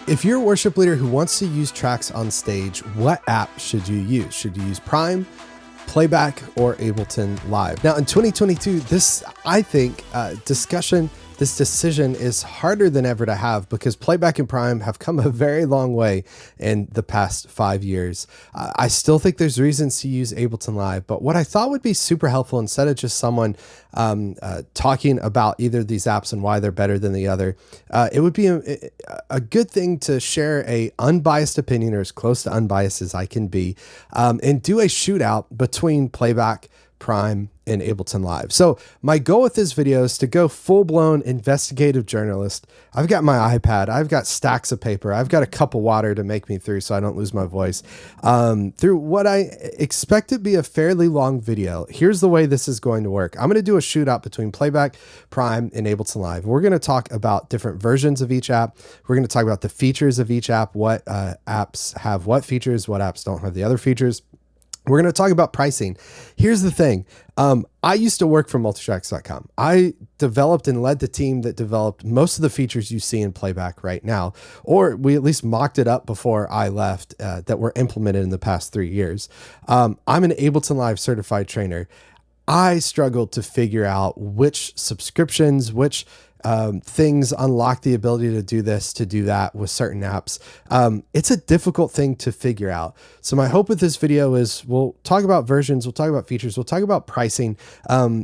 If you're a worship leader who wants to use tracks on stage, what app should you use? Should you use Prime, Playback, or Ableton Live? Now in 2022, this decision is harder than ever to have because Playback and Prime have come a very long way in the past 5 years. I still think there's reasons to use Ableton Live, but what I thought would be super helpful, instead of just someone talking about either of these apps and why they're better than the other, it would be a good thing to share a unbiased opinion, or as close to unbiased as I can be, and do a shootout between Playback, Prime, and Ableton Live. So my goal with this video is to go full-blown investigative journalist. I've got my iPad, I've got stacks of paper, I've got a cup of water to make me through so I don't lose my voice. Through what I expect to be a fairly long video. Here's the way this is going to work. I'm going to do a shootout between Playback, Prime, and Ableton Live. We're going to talk about different versions of each app. We're going to talk about the features of each app, what apps have what features, what apps don't have the other features. We're going to talk about pricing. Here's the thing. I used to work for multitracks.com. I developed and led the team that developed most of the features you see in Playback right now, or we at least mocked it up before I left, that were implemented in the past 3 years. I'm an Ableton Live certified trainer. I struggled to figure out which subscriptions, which things unlock the ability to do this, to do that with certain apps. It's a difficult thing to figure out. So my hope with this video is we'll talk about versions, we'll talk about features, we'll talk about pricing.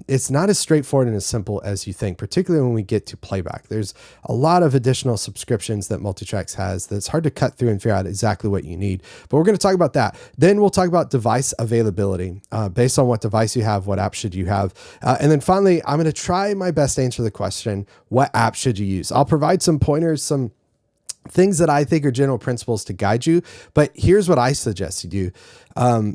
It's not as straightforward and as simple as you think, particularly when we get to Playback. There's a lot of additional subscriptions that Multitracks has that's hard to cut through and figure out exactly what you need. But we're going to talk about that. Then we'll talk about device availability, based on what device you have, what app should you have. And then finally, I'm going to try my best to answer the question, what app should you use? I'll provide some pointers, some things that I think are general principles to guide you, but here's what I suggest you do.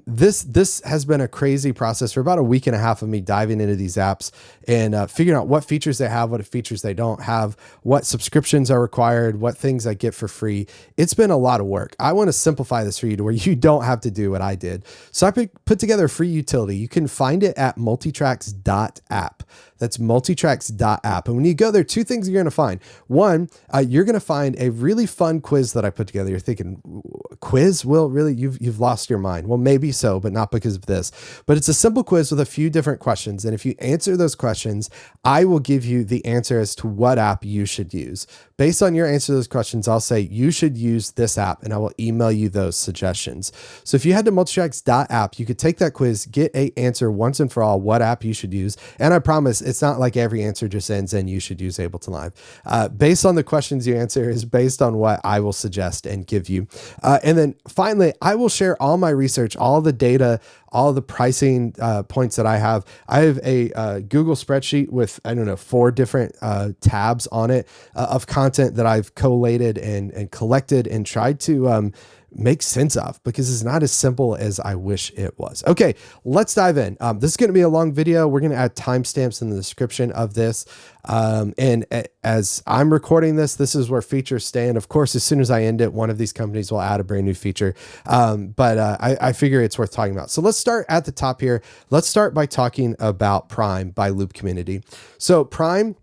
This has been a crazy process for about a week and a half of me diving into these apps and figuring out what features they have, what features they don't have, what subscriptions are required, what things I get for free. It's been a lot of work. I want to simplify this for you to where you don't have to do what I did. So I put together a free utility. You can find it at multitracks.app. That's multitracks.app. And when you go there, two things you're going to find. One, you're going to find a really fun quiz that I put together. You're thinking, quiz? Will, really? You've lost your mind. Well, maybe so, but not because of this. But it's a simple quiz with a few different questions. And if you answer those questions, I will give you the answer as to what app you should use. Based on your answer to those questions, I'll say you should use this app, and I will email you those suggestions. So if you head to multitracks.app, you could take that quiz, get an answer once and for all what app you should use. And I promise it's not like every answer just ends in you should use Ableton Live. Based on the questions you answer is based on what I will suggest and give you. And then finally, I will share all my research, all the data, all the pricing points that I have. I have a Google spreadsheet with, 4 different tabs on it of content that I've collated and collected and tried to make sense of, because it's not as simple as I wish it was. Okay, let's dive in. This is going to be a long video. We're going to add timestamps in the description of this. And as I'm recording this, this is where features stand. Of course, as soon as I end it, one of these companies will add a brand new feature. But I figure it's worth talking about. So let's start at the top here. Let's start by talking about Prime by Loop Community. So Prime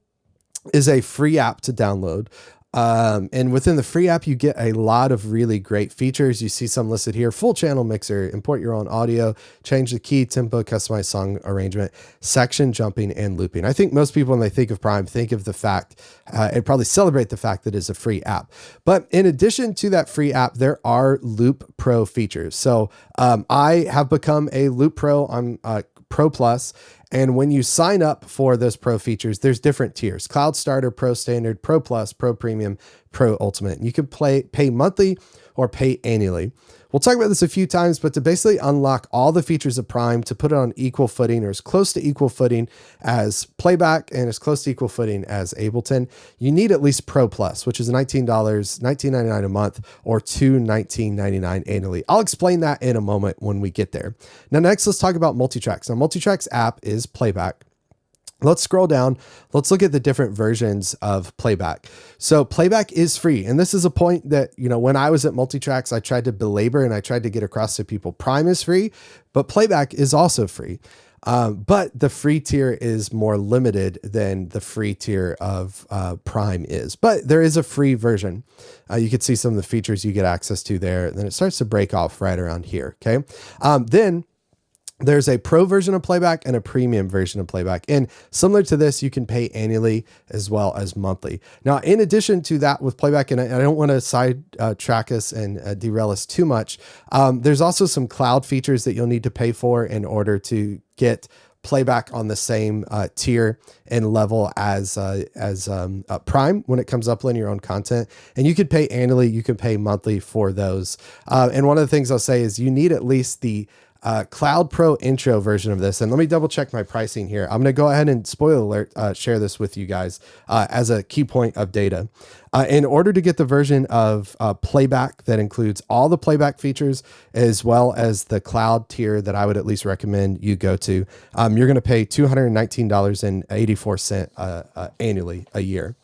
is a free app to download. And within the free app, you get a lot of really great features. You see some listed here: full channel mixer, import your own audio, change the key, tempo, customize song arrangement, section jumping, and looping. I think most people, when they think of Prime, think of the fact, and probably celebrate the fact that it's a free app. But in addition to that free app, there are Loop Pro features. So I have become a Loop Pro. I'm Pro Plus. And when you sign up for those Pro features, there's different tiers: Cloud Starter, Pro Standard, Pro Plus, Pro Premium, Pro Ultimate. You can pay monthly or pay annually. We'll talk about this a few times, but to basically unlock all the features of Prime, to put it on equal footing or as close to equal footing as Playback and as close to equal footing as Ableton, you need at least Pro Plus, which is $19, $19.99 a month, or $219.99 annually. I'll explain that in a moment when we get there. Now, next, let's talk about Multitracks. Now, Multitracks app is Playback. Let's scroll down. Let's look at the different versions of Playback. So Playback is free. And this is a point that, when I was at Multitracks, I tried to belabor and I tried to get across to people. Prime is free, but Playback is also free. But the free tier is more limited than the free tier of Prime is. But there is a free version. You can see some of the features you get access to there. Then it starts to break off right around here. Okay. Then there's a pro version of Playback and a premium version of Playback. And similar to this, you can pay annually as well as monthly. Now, in addition to that with Playback, and I don't want to sidetrack us and derail us too much, there's also some cloud features that you'll need to pay for in order to get Playback on the same tier and level as Prime when it comes to uploading your own content. And you could pay annually, you can pay monthly for those. And one of the things I'll say is you need at least the Cloud Pro intro version of this. And let me double check my pricing here. I'm going to go ahead and spoiler alert, share this with you guys as a key point of data. In order to get the version of Playback that includes all the Playback features, as well as the cloud tier that I would at least recommend you go to, you're going to pay $219.84 annually a year.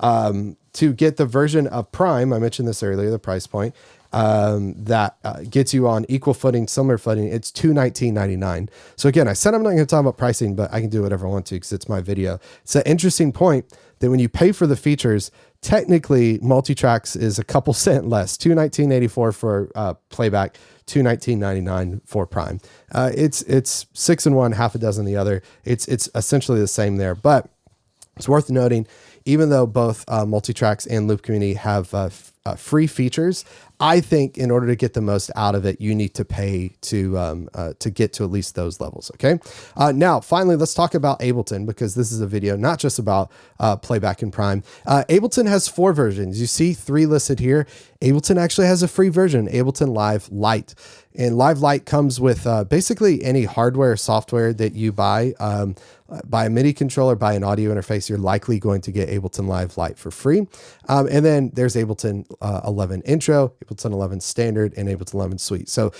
To get the version of Prime, I mentioned this earlier, the price point, that gets you on equal footing, similar footing, it's $219.99. So again, I said I'm not going to talk about pricing, but I can do whatever I want to because it's my video. It's an interesting point that when you pay for the features, technically multi-tracks is a couple cent less, $219.84 for Playback, $219.99 for Prime. It's 6 in one, half a dozen the other. It's essentially the same there, but it's worth noting, even though both multi-tracks and Loop Community have free features, I think in order to get the most out of it, you need to pay to get to at least those levels. Okay. Now, finally, let's talk about Ableton, because this is a video not just about Playback and Prime. Ableton has 4 versions. You see 3 listed here. Ableton actually has a free version, Ableton Live Lite. And Live Lite comes with basically any hardware or software that you buy a MIDI controller, by an audio interface, you're likely going to get Ableton Live Lite for free. And then there's Ableton 11 Intro, Ableton 11 Standard, and Ableton 11 Suite. So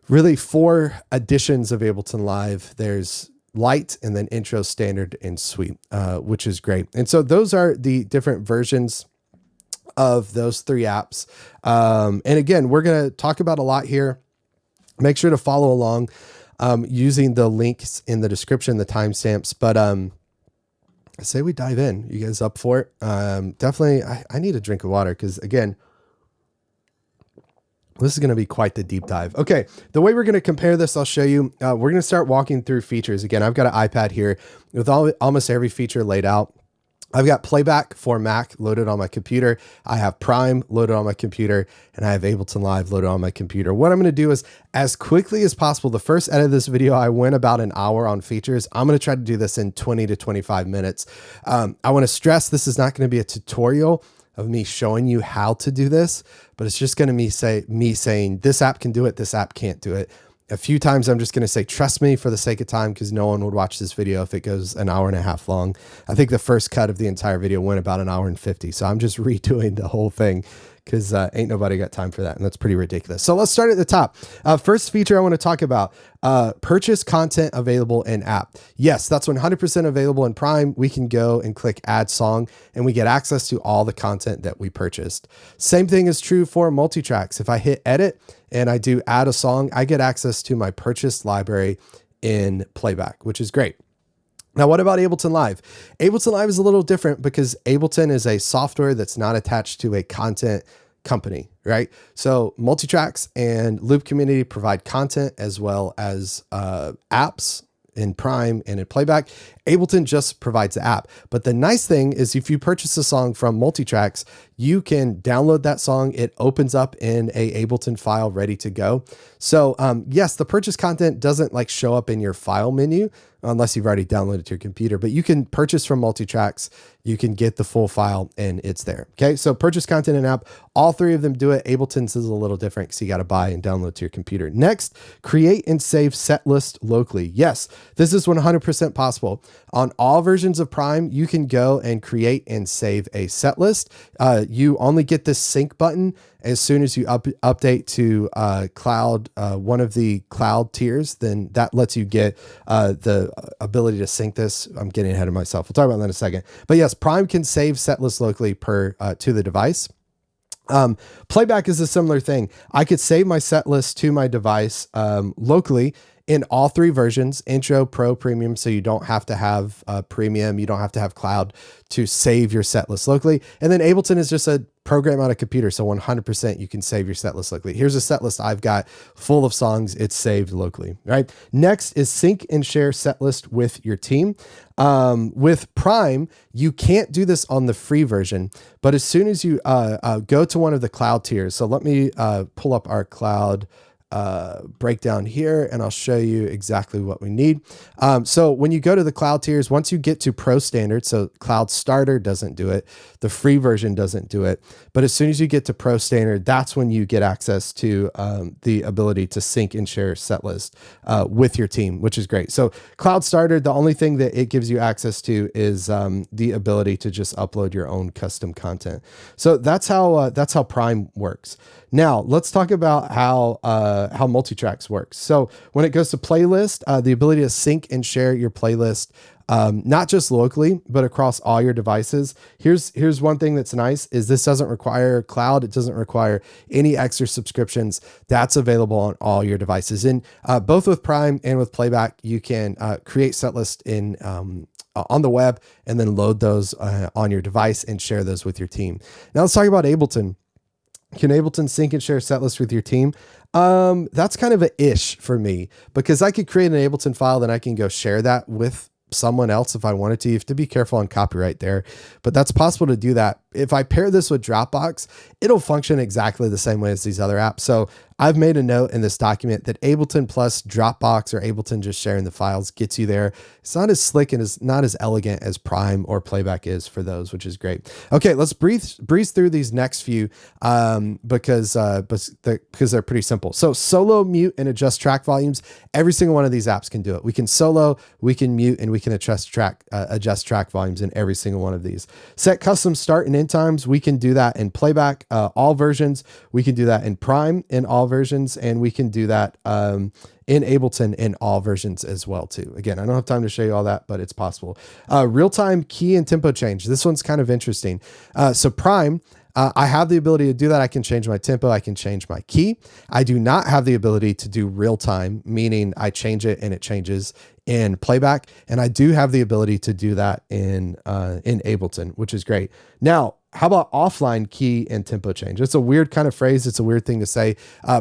really 4 editions of Ableton Live. There's Lite, and then Intro, Standard, and Suite, which is great. And so those are the different versions of those 3 apps. And again, we're going to talk about a lot here. Make sure to follow along using the links in the description, the timestamps. But I say we dive in. You guys up for it? Definitely. I need a drink of water because, again, this is going to be quite the deep dive. Okay, the way we're going to compare this, I'll show you. We're going to start walking through features. Again, I've got an iPad here with almost every feature laid out. I've got Playback for Mac loaded on my computer. I have Prime loaded on my computer, and I have Ableton Live loaded on my computer. What I'm going to do is, as quickly as possible, the first edit of this video, I went about an hour on features. I'm going to try to do this in 20 to 25 minutes. I want to stress this is not going to be a tutorial of me showing you how to do this, but it's just going to be me saying this app can do it, this app can't do it. A few times I'm just going to say, trust me, for the sake of time, because no one would watch this video if it goes an hour and a half long. I think the first cut of the entire video went about an hour and 50. So I'm just redoing the whole thing because ain't nobody got time for that. And that's pretty ridiculous. So let's start at the top. First feature I want to talk about, purchase content available in app. Yes, that's 100% available in Prime. We can go and click add song and we get access to all the content that we purchased. Same thing is true for multi-tracks. If I hit edit and I do add a song, I get access to my purchased library in Playback, which is great. Now, what about Ableton Live? Ableton Live is a little different because Ableton is a software that's not attached to a content company, right? So multi-tracks and Loop Community provide content as well as apps in Prime and in Playback. Ableton just provides the app. But the nice thing is if you purchase a song from multi-tracks, you can download that song. It opens up in a Ableton file ready to go. So yes, the purchase content doesn't like show up in your file menu unless you've already downloaded it to your computer, but you can purchase from multi-tracks. You can get the full file and it's there. Okay. So purchase content in app, all 3 of them do it. Ableton's is a little different because you got to buy and download to your computer. Next, create and save Setlist locally. Yes, this is 100% possible. On all versions of Prime, you can go and create and save a set list. You only get this sync button as soon as you update to cloud, one of the cloud tiers. Then that lets you get the ability to sync this. I'm getting ahead of myself. We'll talk about that in a second. But yes, Prime can save set lists locally to the device. Playback is a similar thing. I could save my set list to my device locally in all three versions, intro, pro, premium. So you don't have to have premium. You don't have to have cloud to save your set list locally. And then Ableton is just a program on a computer. So 100% you can save your set list locally. Here's a set list I've got full of songs. It's saved locally, right? Next is sync and share set list with your team. With Prime, you can't do this on the free version, but as soon as you go to one of the cloud tiers, so let me pull up our cloud breakdown here, and I'll show you exactly what we need. So when you go to the cloud tiers, once you get to Pro Standard, so Cloud Starter doesn't do it, the free version doesn't do it, but as soon as you get to Pro Standard, that's when you get access to the ability to sync and share set list with your team, which is great. So Cloud Starter, the only thing that it gives you access to is the ability to just upload your own custom content. So that's how Prime works. Now let's talk about how multitracks works. So when it goes to playlist, the ability to sync and share your playlist, not just locally, but across all your devices. Here's one thing that's nice is this doesn't require cloud. It doesn't require any extra subscriptions. That's available on all your devices. And both with Prime and with Playback, you can create setlist in on the web and then load those on your device and share those with your team. Now let's talk about Ableton. Can Ableton sync and share setlist with your team? That's kind of a ish for me because I could create an Ableton file, then I can go share that with someone else if I wanted to. You have to be careful on copyright there, but that's possible to do that. If I pair this with Dropbox, it'll function exactly the same way as these other apps. So I've made a note in this document that Ableton plus Dropbox or Ableton just sharing the files gets you there. It's not as slick and is not as elegant as Prime or Playback is for those, which is great. Okay, let's breeze through these next few because they're pretty simple. So solo, mute, and adjust track volumes. Every single one of these apps can do it. We can solo, we can mute, and we can adjust track volumes in every single one of these. Set custom start and end times. We can do that in Playback, all versions. We can do that in Prime in all versions, and we can do that in Ableton in all versions as well too. Again, I don't have time to show you all that, but it's possible. Real-time key and tempo change. This one's kind of interesting. So Prime, I have the ability to do that. I can change my tempo. I can change my key. I do not have the ability to do real time, meaning I change it and it changes in Playback. And I do have the ability to do that in Ableton, which is great. Now, how about offline key and tempo change? It's a weird kind of phrase. It's a weird thing to say.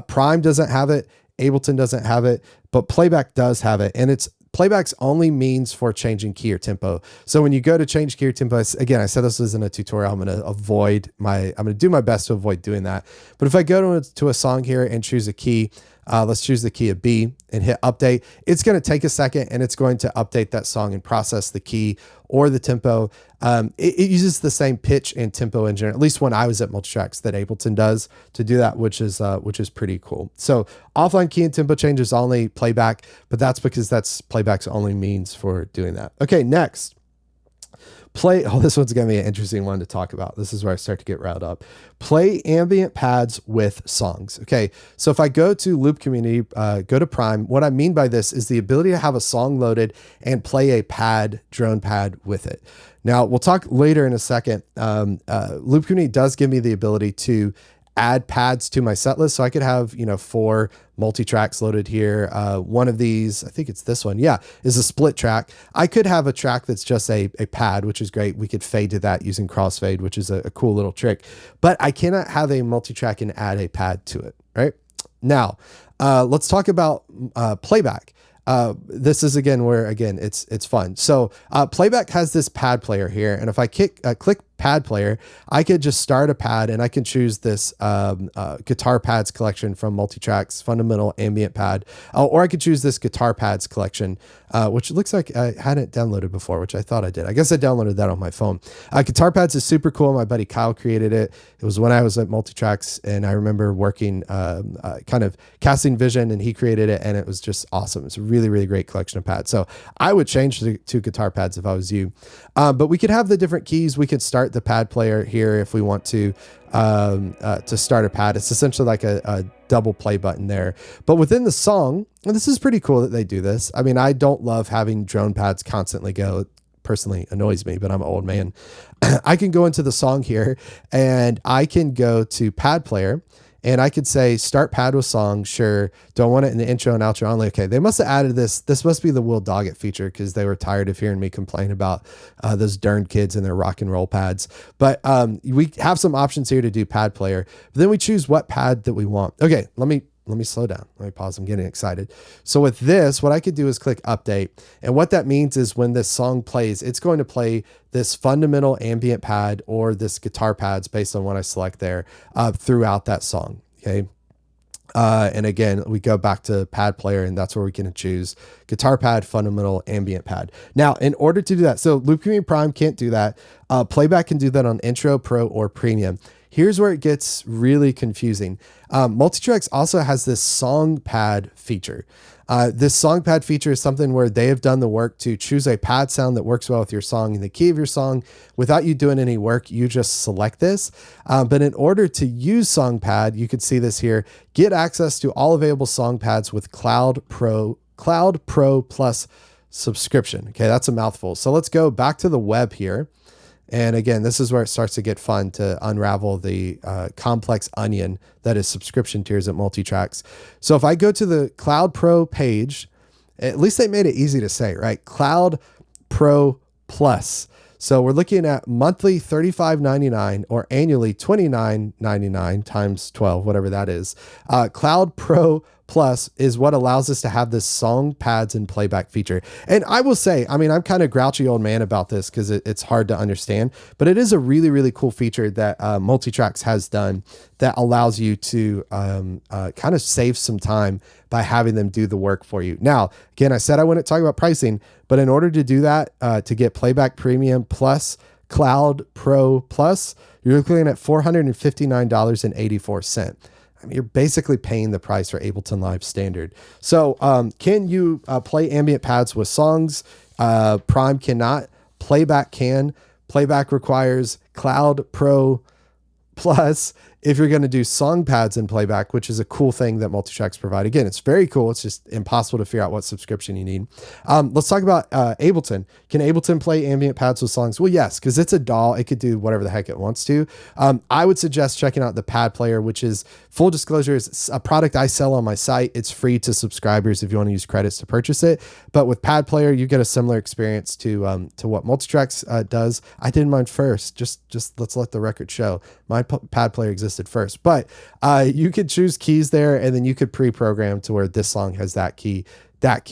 Prime doesn't have it. Ableton doesn't have it, but Playback does have it. And it's Playback's only means for changing key or tempo. So when you go to change key or tempo, again, I said this was in a tutorial. I'm going to do my best to avoid doing that. But if I go to a song here and choose a key, let's choose the key of B and hit update. It's going to take a second and it's going to update that song and process the key or the tempo. It uses the same pitch and tempo engine, at least when I was at Multitracks, that Ableton does to do that, which is pretty cool. So offline key and tempo change is only Playback, but that's because that's Playback's only means for doing that. Okay, next. This one's gonna be an interesting one to talk about. This is where I start to get riled up. Play ambient pads with songs. Okay, so if I go to Loop Community, go to Prime, what I mean by this is the ability to have a song loaded and play a drone pad with it. Now, we'll talk later in a second. Loop Community does give me the ability to add pads to my set list. So I could have, 4 multi-tracks loaded here. One of these, I think it's this one. Yeah, is a split track. I could have a track that's just a pad, which is great. We could fade to that using Crossfade, which is a cool little trick, but I cannot have a multi-track and add a pad to it, right? Now, let's talk about Playback. This is where it's fun. So Playback has this pad player here, and if I click pad player, I could just start a pad and I can choose this guitar pads collection from Multitracks Fundamental Ambient Pad, or I could choose this guitar pads collection, which looks like I hadn't downloaded before, which I thought I did. I guess I downloaded that on my phone. Guitar pads is super cool. My buddy Kyle created it. It was when I was at Multitracks, and I remember working kind of casting vision, and he created it, and it was just awesome. It's a really, really great collection of pads. So I would change to guitar pads if I was you. But we could have the different keys. We could start the pad player here if we want to start a pad. It's essentially like a double play button there. But within the song, and this is pretty cool that they do this. I mean, I don't love having drone pads constantly go. It personally annoys me, but I'm an old man. I can go into the song here and I can go to pad player, and I could say start pad with song. Sure. Don't want it in the intro and outro only. Okay. They must have added this. This must be the Will Doggett feature because they were tired of hearing me complain about those darn kids and their rock and roll pads. But we have some options here to do pad player. But then we choose what pad that we want. Okay. Let me slow down. Let me pause. I'm getting excited. So with this, what I could do is click update. And what that means is when this song plays, it's going to play this fundamental ambient pad or this guitar pads based on what I select there throughout that song. Okay. And again, we go back to pad player, and that's where we can choose guitar pad, fundamental, ambient pad. Now, in order to do that, so Loop Community Prime can't do that. Playback can do that on Intro, Pro, or Premium. Here's where it gets really confusing. Multitracks also has this song pad feature. This song pad feature is something where they have done the work to choose a pad sound that works well with your song and the key of your song. Without you doing any work, you just select this. But in order to use song pad, you could see this here, get access to all available song pads with Cloud Pro Plus subscription. Okay, that's a mouthful. So let's go back to the web here. And again, this is where it starts to get fun to unravel the complex onion that is subscription tiers at Multitracks. So if I go to the Cloud Pro page, at least they made it easy to say, right? Cloud Pro Plus. So we're looking at monthly $35.99 or annually $29.99 times 12, whatever that is. Cloud Pro Plus is what allows us to have this song pads and playback feature. And I will say, I mean, I'm kind of grouchy old man about this because it's hard to understand, but it is a really, really cool feature that Multitracks has done that allows you to kind of save some time by having them do the work for you. Now, again, I said I wouldn't talk about pricing, but in order to do that, to get Playback Premium plus Cloud Pro Plus, you're looking at $459.84. I mean, you're basically paying the price for Ableton Live Standard. So can you play ambient pads with songs? Prime cannot. Playback can. Playback requires Cloud Pro Plus if you're going to do song pads and playback, which is a cool thing that Multitracks provide. Again, it's very cool. It's just impossible to figure out what subscription you need. Let's talk about Ableton. Can Ableton play ambient pads with songs? Well, yes, because it's a DAW. It could do whatever the heck it wants to. I would suggest checking out the pad player, which is, full disclosure, is a product I sell on my site. It's free to subscribers if you want to use credits to purchase it. But with pad player, you get a similar experience to what Multitracks does. I did mine first. Just let's let the record show. My pad player existed first, but you could choose keys there, and then you could pre-program to where this song has that key.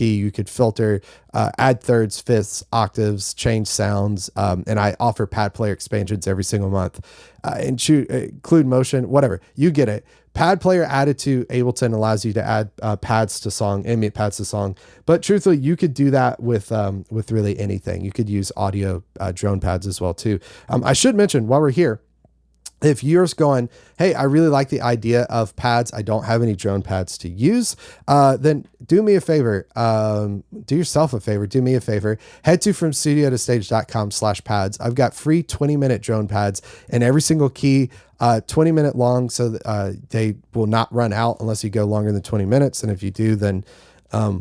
You could filter, add thirds, fifths, octaves, change sounds, and I offer pad player expansions every single month, and include motion, whatever. You get it. Pad player added to Ableton allows you to add pads to song, ambient pads to song. But truthfully, you could do that with really anything. You could use audio drone pads as well too. I should mention while we're here, if you're going, hey, I really like the idea of pads, I don't have any drone pads to use, then do me a favor, do yourself a favor, do me a favor, head to FromStudioToStage.com/pads. I've got free 20-minute drone pads and every single key, 20-minute long, so that, they will not run out unless you go longer than 20 minutes. And if you do, then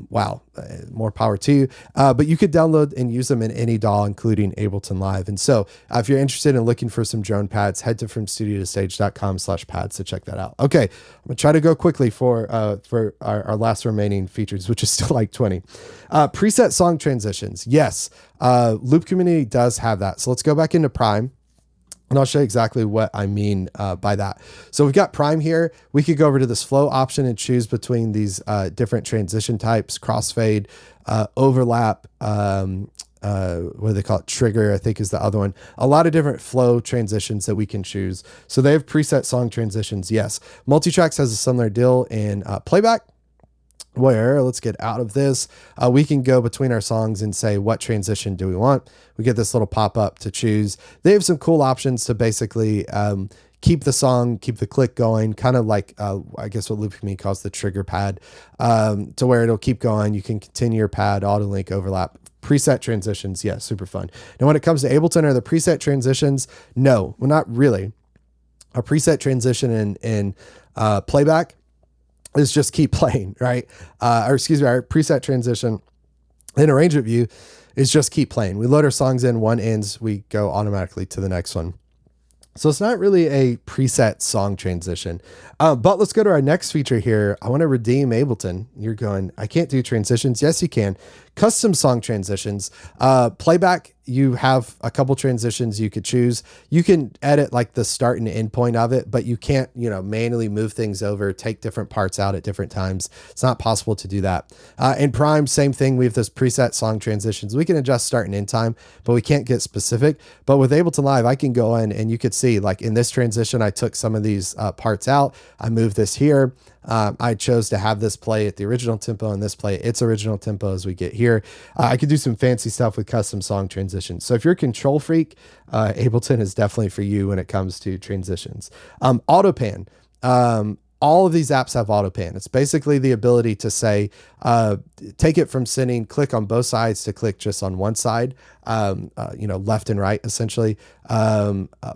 wow, more power to you. But you could download and use them in any DAW, including Ableton Live. And so if you're interested in looking for some drone pads, head to FromStudioToStage.com/pads to check that out. Okay. I'm gonna try to go quickly for our last remaining features, which is still like 20. Preset song transitions. Yes. Loop Community does have that. So let's go back into Prime. And I'll show you exactly what I mean by that. So we've got Prime here. We could go over to this flow option and choose between these different transition types, crossfade, overlap, what do they call it? Trigger, I think is the other one. A lot of different flow transitions that we can choose. So they have preset song transitions. Yes. Multitracks has a similar deal in Playback, where let's get out of this. We can go between our songs and say, what transition do we want? We get this little pop-up to choose. They have some cool options to basically keep the song, keep the click going, kind of like, I guess what Loop Community calls the trigger pad, to where it'll keep going. You can continue your pad, auto link, overlap. Preset transitions, yeah, super fun. Now, when it comes to Ableton, are the preset transitions? No, well, not really. A preset transition in Playback is just keep playing, right? Or excuse me, our preset transition in arrangement view is just keep playing. We load our songs in, one ends, we go automatically to the next one. So it's not really a preset song transition. But let's go to our next feature here. I want to redeem Ableton. You're going, I can't do transitions. Yes, you can. Custom song transitions. Playback, you have a couple transitions you could choose. You can edit like the start and end point of it, but you can't, manually move things over, take different parts out at different times. It's not possible to do that. In Prime, same thing. We have this preset song transitions. We can adjust start and end time, but we can't get specific. But with Ableton Live, I can go in and you could see like in this transition, I took some of these parts out. I moved this here. I chose to have this play at the original tempo and this play its original tempo as we get here. I could do some fancy stuff with custom song transitions. So if you're a control freak, Ableton is definitely for you when it comes to transitions. Autopan. All of these apps have Autopan. It's basically the ability to say, take it from sending click on both sides to click just on one side, left and right, essentially.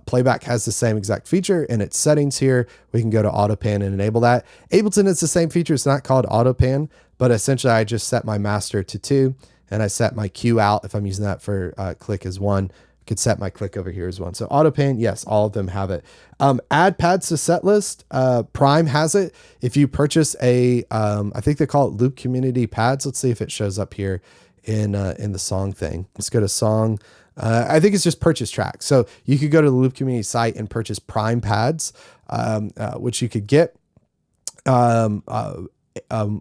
Playback has the same exact feature in its settings here. We can go to Autopan and enable that. Ableton is the same feature. It's not called Autopan, but essentially I just set my master to 2 and I set my cue out. If I'm using that for click as 1, could set my click over here as 1. So Autopan, yes, all of them have it. Add pads to Setlist. Prime has it. If you purchase I think they call it Loop Community pads. Let's see if it shows up here in the song thing. Let's go to song. I think it's just purchase tracks. So you could go to the Loop Community site and purchase Prime pads, which you could get.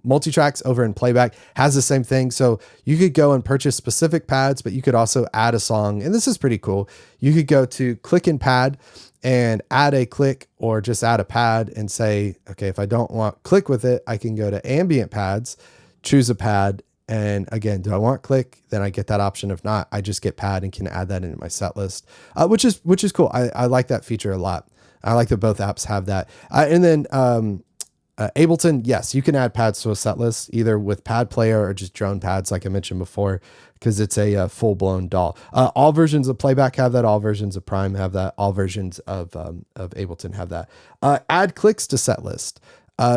Multi-tracks over in Playback has the same thing. So you could go and purchase specific pads, but you could also add a song. And this is pretty cool. You could go to click and pad and add a click or just add a pad and say, okay, if I don't want click with it, I can go to ambient pads, choose a pad. And again, do I want click? Then I get that option. If not, I just get pad and can add that into my set list, which is cool. I like that feature a lot. I like that both apps have that. And then, Ableton, yes, you can add pads to a set list either with pad player or just drone pads, like I mentioned before, because it's a full-blown DAW. All versions of Playback have that. All versions of Prime have that. All versions of Ableton have that. Add clicks to set list.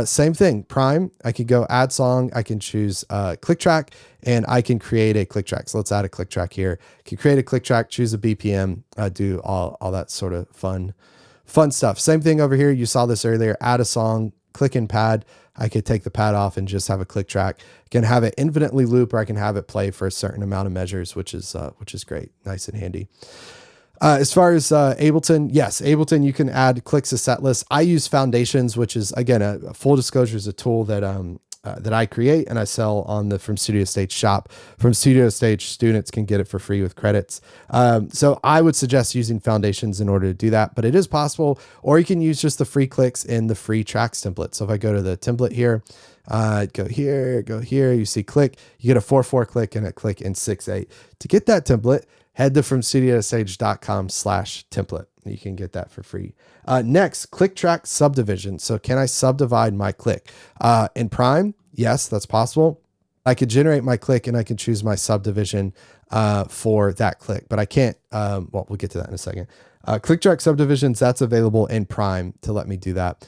Same thing. Prime, I could go add song. I can choose click track and I can create a click track. So let's add a click track here. I can create a click track, choose a BPM, do all that sort of fun stuff. Same thing over here. You saw this earlier. Add a song. Click and pad. I could take the pad off and just have a click track. I can have it infinitely loop, or I can have it play for a certain amount of measures, which is great, nice and handy. As far as Ableton, yes, Ableton, you can add clicks to set lists. I use Foundations, which is again a full disclosure, is a tool that I create and I sell on the From Studio Stage shop. From Studio Stage students can get it for free with credits. So I would suggest using Foundations in order to do that, but it is possible, or you can use just the free clicks in the free tracks template. So if I go to the template here, go here, you see click, you get a 4/4 click and a click in 6/8. To get that template, head to FromStudioStage.com/template. You can get that for free. Next, click track subdivision. So can I subdivide my click? In Prime, yes, that's possible. I could generate my click and I can choose my subdivision for that click, but I can't, well, we'll get to that in a second. Click track subdivisions, that's available in Prime to let me do that.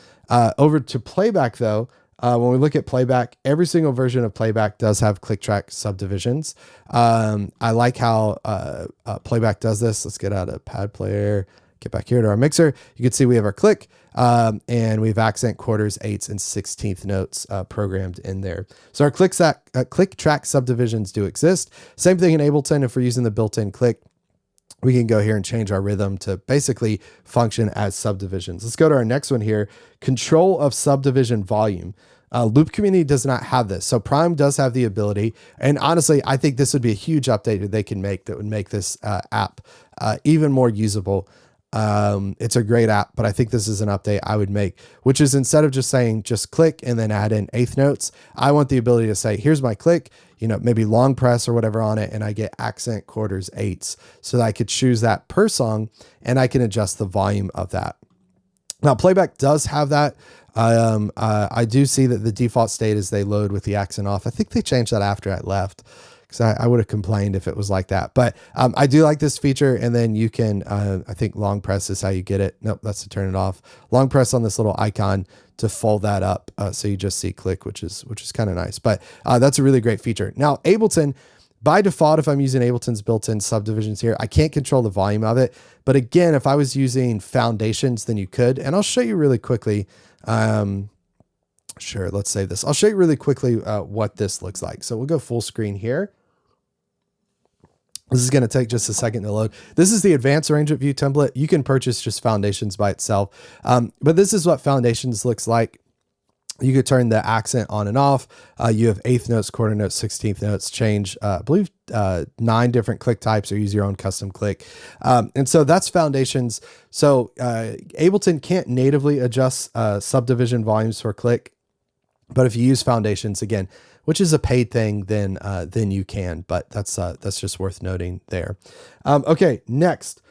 Over to Playback though, when we look at Playback, every single version of Playback does have click track subdivisions. I like how Playback does this. Let's get out of pad player, get back here to our mixer. You can see we have our click and we have accent, quarters, eighths, and 16th notes programmed in there. So our click track subdivisions do exist. Same thing in Ableton. If we're using the built-in click, we can go here and change our rhythm to basically function as subdivisions. Let's go to our next one here. Control of subdivision volume. Loop Community does not have this. So Prime does have the ability. And honestly, I think this would be a huge update that they can make that would make this app even more usable. It's a great app, but I think this is an update I would make, which is instead of just saying just click and then add in eighth notes, I want the ability to say, here's my click, maybe long press or whatever on it. And I get accent, quarters, eighths, so that I could choose that per song and I can adjust the volume of that. Now Playback does have that. I do see that the default state is they load with the accent off. I think they changed that after I left, because I would have complained if it was like that. But I do like this feature. And then you can, I think long press is how you get it. Nope, that's to turn it off. Long press on this little icon to fold that up. So you just see click, which is kind of nice. But that's a really great feature. Now, Ableton, By default, if I'm using Ableton's built-in subdivisions here, I can't control the volume of it. But again, if I was using foundations, then you could. And I'll show you really quickly. Sure, let's save this. I'll show you really quickly what this looks like. So we'll go full screen here. This is going to take just a second to load. This is the advanced arrangement view template. You can purchase just foundations by itself. But this is what foundations looks like. You could turn the accent on and off. You have eighth notes, quarter notes, 16th notes, change, I believe 9 different click types, or use your own custom click. And so that's foundations. So Ableton can't natively adjust subdivision volumes for click. But if you use foundations, again, which is a paid thing, then you can. But that's just worth noting there. Okay, next,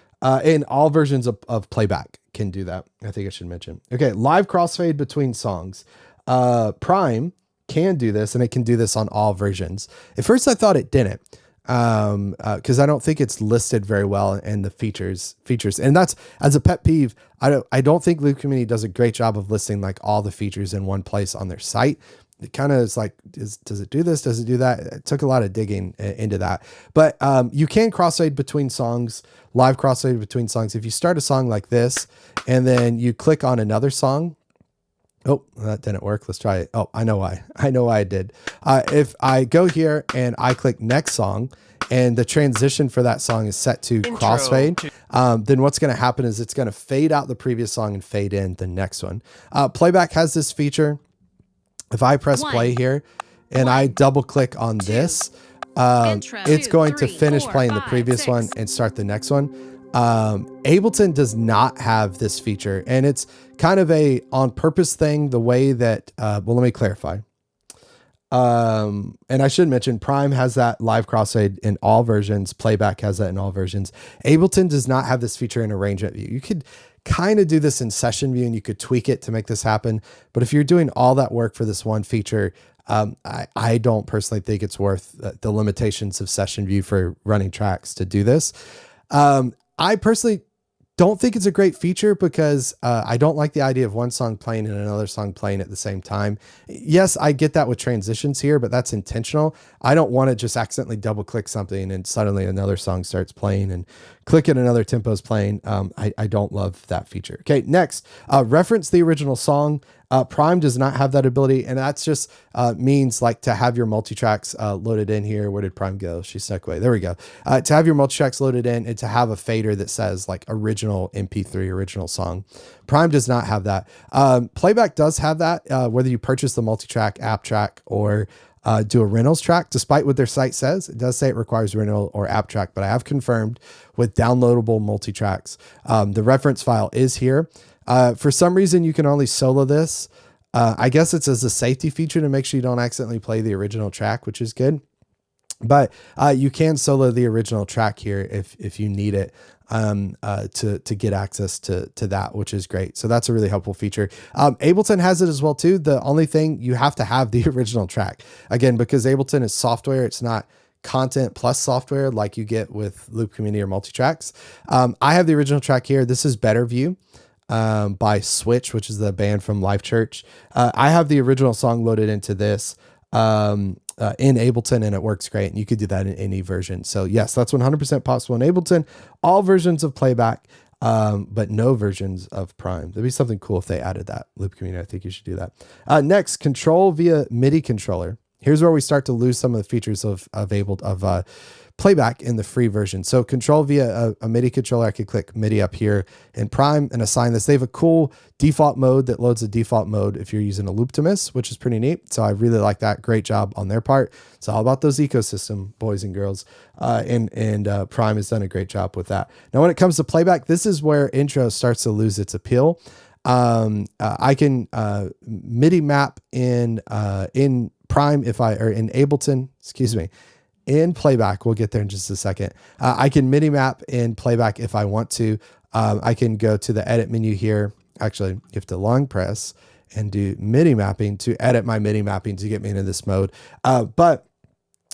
in all versions of Playback can do that. I think I should mention. Okay, live crossfade between songs. Prime can do this, and it can do this on all versions. At first I thought it didn't, because I don't think it's listed very well in the features. And that's, as a pet peeve, I don't think Loop Community does a great job of listing like all the features in one place on their site. It kind of is like, does it do this? Does it do that? It took a lot of digging into that. But you can crossfade between songs, live crossfade between songs. If you start a song like this, and then you click on another song. Oh, that didn't work. Let's try it. Oh, I know why. I know why I did. If I go here and I click next song, and the transition for that song is set to crossfade, then what's going to happen is it's going to fade out the previous song and fade in the next one. Playback has this feature. If I press play here and I double click on this, it's going to finish playing the previous one and start the next one. Ableton does not have this feature, and it's kind of a on purpose thing, the way that, well, let me clarify. And I should mention Prime has that live crossfade in all versions. Playback has that in all versions. Ableton does not have this feature in arrangement view. You could kind of do this in session view and you could tweak it to make this happen. But if you're doing all that work for this one feature, I don't personally think it's worth the limitations of session view for running tracks to do this. I personally don't think it's a great feature because I don't like the idea of one song playing and another song playing at the same time. Yes, I get that with transitions here, but that's intentional. I don't want to just accidentally double click something and suddenly another song starts playing, and click it, another tempo's playing. I don't love that feature. Okay, next, reference the original song. Prime does not have that ability, and that's just means like to have your multitracks loaded in here. Where did Prime go? She snuck away. There we go. To have your multitracks loaded in and to have a fader that says like original MP3, original song. Prime does not have that. Playback does have that, whether you purchase the multitrack, app track, or do a rentals track. Despite what their site says, it does say it requires rental or app track, but I have confirmed with downloadable multitracks. The reference file is here. For some reason, you can only solo this. I guess it's as a safety feature to make sure you don't accidentally play the original track, which is good. But you can solo the original track here if you need it to get access to that, which is great. So that's a really helpful feature. Ableton has it as well too. The only thing, you have to have the original track. Again, because Ableton is software, it's not content plus software like you get with Loop Community or Multitracks. I have the original track here. This is Better View by Switch, which is the band from Life Church. I have the original song loaded into this in Ableton, and it works great. And you could do that in any version. So yes, that's 100% possible in Ableton. All versions of Playback, but no versions of Prime. That'd be something cool if they added that. Loop Community, I think you should do that. Next, control via MIDI controller. Here's where we start to lose some of the features of Playback in the free version. So control via a MIDI controller. I could click MIDI up here in Prime and assign this. They have a cool default mode that loads a default mode if you're using a Looptimus, which is pretty neat. So I really like that. Great job on their part. It's all about those ecosystem, boys and girls. And Prime has done a great job with that. Now, when it comes to Playback, this is where intro starts to lose its appeal. I can MIDI map in Prime or in Ableton, excuse me, in Playback. We'll get there in just a second. I can MIDI map in Playback if I want to. I can go to the edit menu here. Actually, you have to long press and do MIDI mapping to edit my MIDI mapping to get me into this mode. But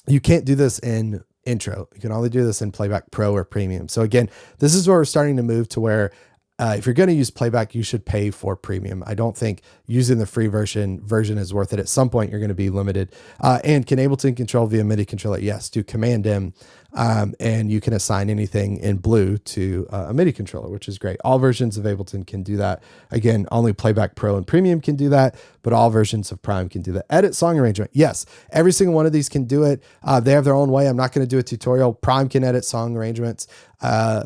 you can't do this in intro. You can only do this in Playback Pro or Premium. So again, this is where we're starting to move to where if you're going to use playback, you should pay for premium. I don't think using the free version is worth it. At some point, you're going to be limited. And can Ableton control via MIDI controller? Yes, do Command M. And you can assign anything in blue to a MIDI controller, which is great. All versions of Ableton can do that. Again, only Playback Pro and Premium can do that, but all versions of Prime can do that. Edit song arrangement. Yes, every single one of these can do it. They have their own way. I'm not going to do a tutorial. Prime can edit song arrangements.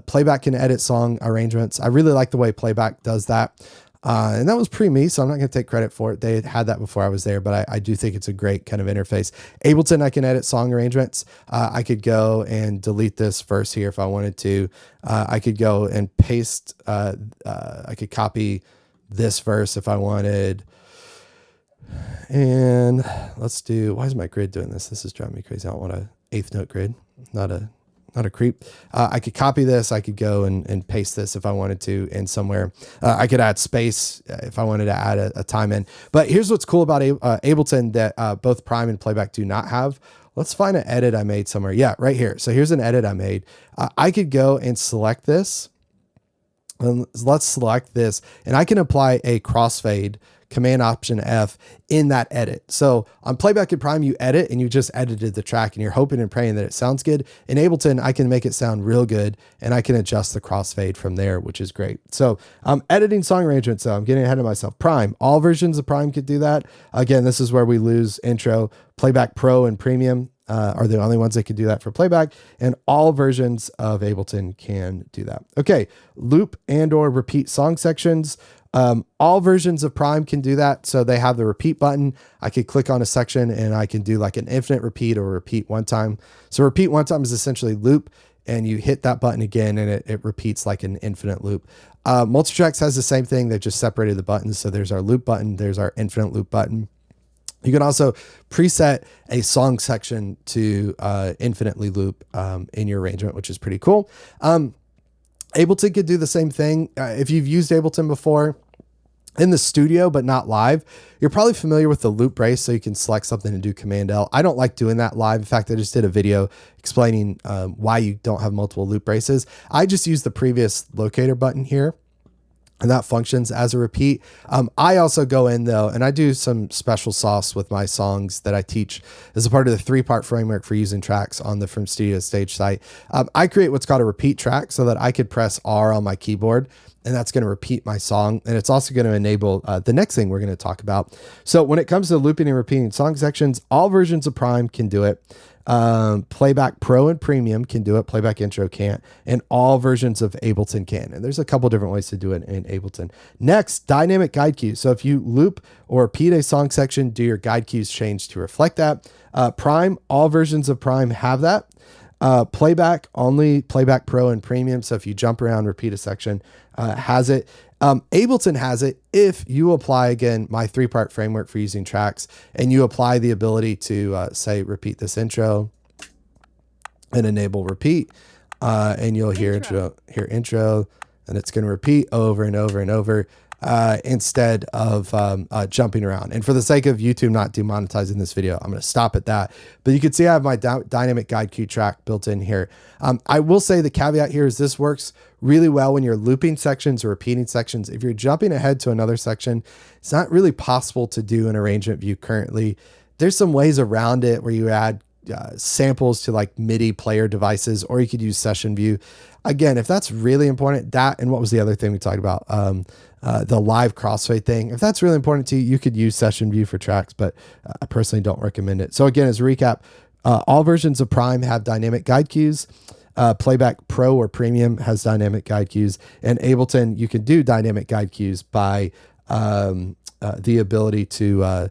Playback can edit song arrangements. I really like the way Playback does that. And that was pre-me, so I'm not going to take credit for it. They had that before I was there, but I do think it's a great kind of interface. Ableton, I can edit song arrangements. I could go and delete this verse here if I wanted to. I could go and paste. I could copy this verse if I wanted. And let's do, why is my grid doing this? This is driving me crazy. I don't want an eighth note grid, not a creep. I could copy this. I could go and paste this if I wanted to in somewhere. I could add space if I wanted to add a time in. But here's what's cool about Ableton that both Prime and Playback do not have. Let's find an edit I made somewhere. Yeah, right here. So here's an edit I made. I could go and select this. And let's select this. And I can apply a crossfade, Command Option F, in that edit. So on Playback and Prime, you edit and you just edited the track and you're hoping and praying that it sounds good. In Ableton, I can make it sound real good and I can adjust the crossfade from there, which is great. So I'm editing song arrangements. So I'm getting ahead of myself. Prime, all versions of Prime could do that. Again, this is where we lose intro. Playback Pro and Premium are the only ones that can do that for playback, and all versions of Ableton can do that. Okay, loop and or repeat song sections. All versions of Prime can do that. So they have the repeat button. I could click on a section and I can do like an infinite repeat or repeat one time. So repeat one time is essentially loop, and you hit that button again and it repeats like an infinite loop. Multitracks has the same thing. They just separated the buttons. So there's our loop button. There's our infinite loop button. You can also preset a song section to infinitely loop in your arrangement, which is pretty cool. Ableton could do the same thing. If you've used Ableton before in the studio, but not live, you're probably familiar with the loop brace. So you can select something and do Command L. I don't like doing that live. In fact, I just did a video explaining why you don't have multiple loop braces. I just use the previous locator button here, and that functions as a repeat. I also go in though, and I do some special sauce with my songs that I teach as a part of the 3-part framework for using tracks on the From Studio to Stage site. I create what's called a repeat track so that I could press R on my keyboard, and that's going to repeat my song. And it's also going to enable the next thing we're going to talk about. So when it comes to looping and repeating song sections, all versions of Prime can do it. Playback Pro and Premium can do it. Playback Intro can't, and all versions of Ableton can. And there's a couple different ways to do it in Ableton. Next, dynamic guide cues. So if you loop or repeat a song section, do your guide cues change to reflect that? Prime, all versions of Prime have that. Playback, only Playback Pro and Premium. So if you jump around, repeat a section, has it. Ableton has it if you apply, again, my 3-part framework for using tracks, and you apply the ability to say, repeat this intro and enable repeat. And you'll hear intro, and it's going to repeat over and over and over instead of jumping around. And for the sake of YouTube not demonetizing this video, I'm going to stop at that. But you can see I have my dynamic guide cue track built in here. I will say the caveat here is this works really well when you're looping sections or repeating sections. If you're jumping ahead to another section, it's not really possible to do an arrangement view currently. There's some ways around it where you add samples to like MIDI player devices, or you could use session view. Again, if that's really important, that, and what was the other thing we talked about? The live crossfade thing. If that's really important to you, you could use session view for tracks, but I personally don't recommend it. So again, as a recap, all versions of Prime have dynamic guide cues. Playback Pro or Premium has dynamic guide cues, and Ableton, you can do dynamic guide cues by the ability to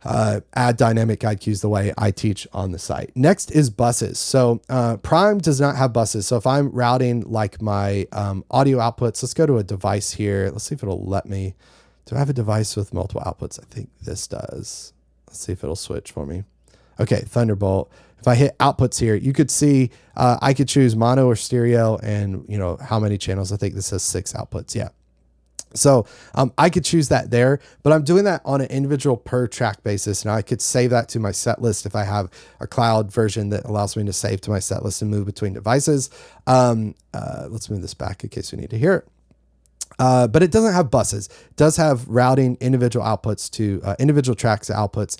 add dynamic guide cues the way I teach on the site. Next is buses. So Prime does not have buses. So if I'm routing like my audio outputs, let's go to a device here. Let's see if it'll let me. Do I have a device with multiple outputs? I think this does. Let's see if it'll switch for me. Okay, Thunderbolt. If I hit outputs here, you could see I could choose mono or stereo, and you know how many channels. I think this has 6 outputs. Yeah. So I could choose that there, but I'm doing that on an individual per track basis. And I could save that to my set list if I have a cloud version that allows me to save to my set list and move between devices. Let's move this back in case we need to hear it. But it doesn't have buses. It does have routing individual outputs to individual tracks to outputs.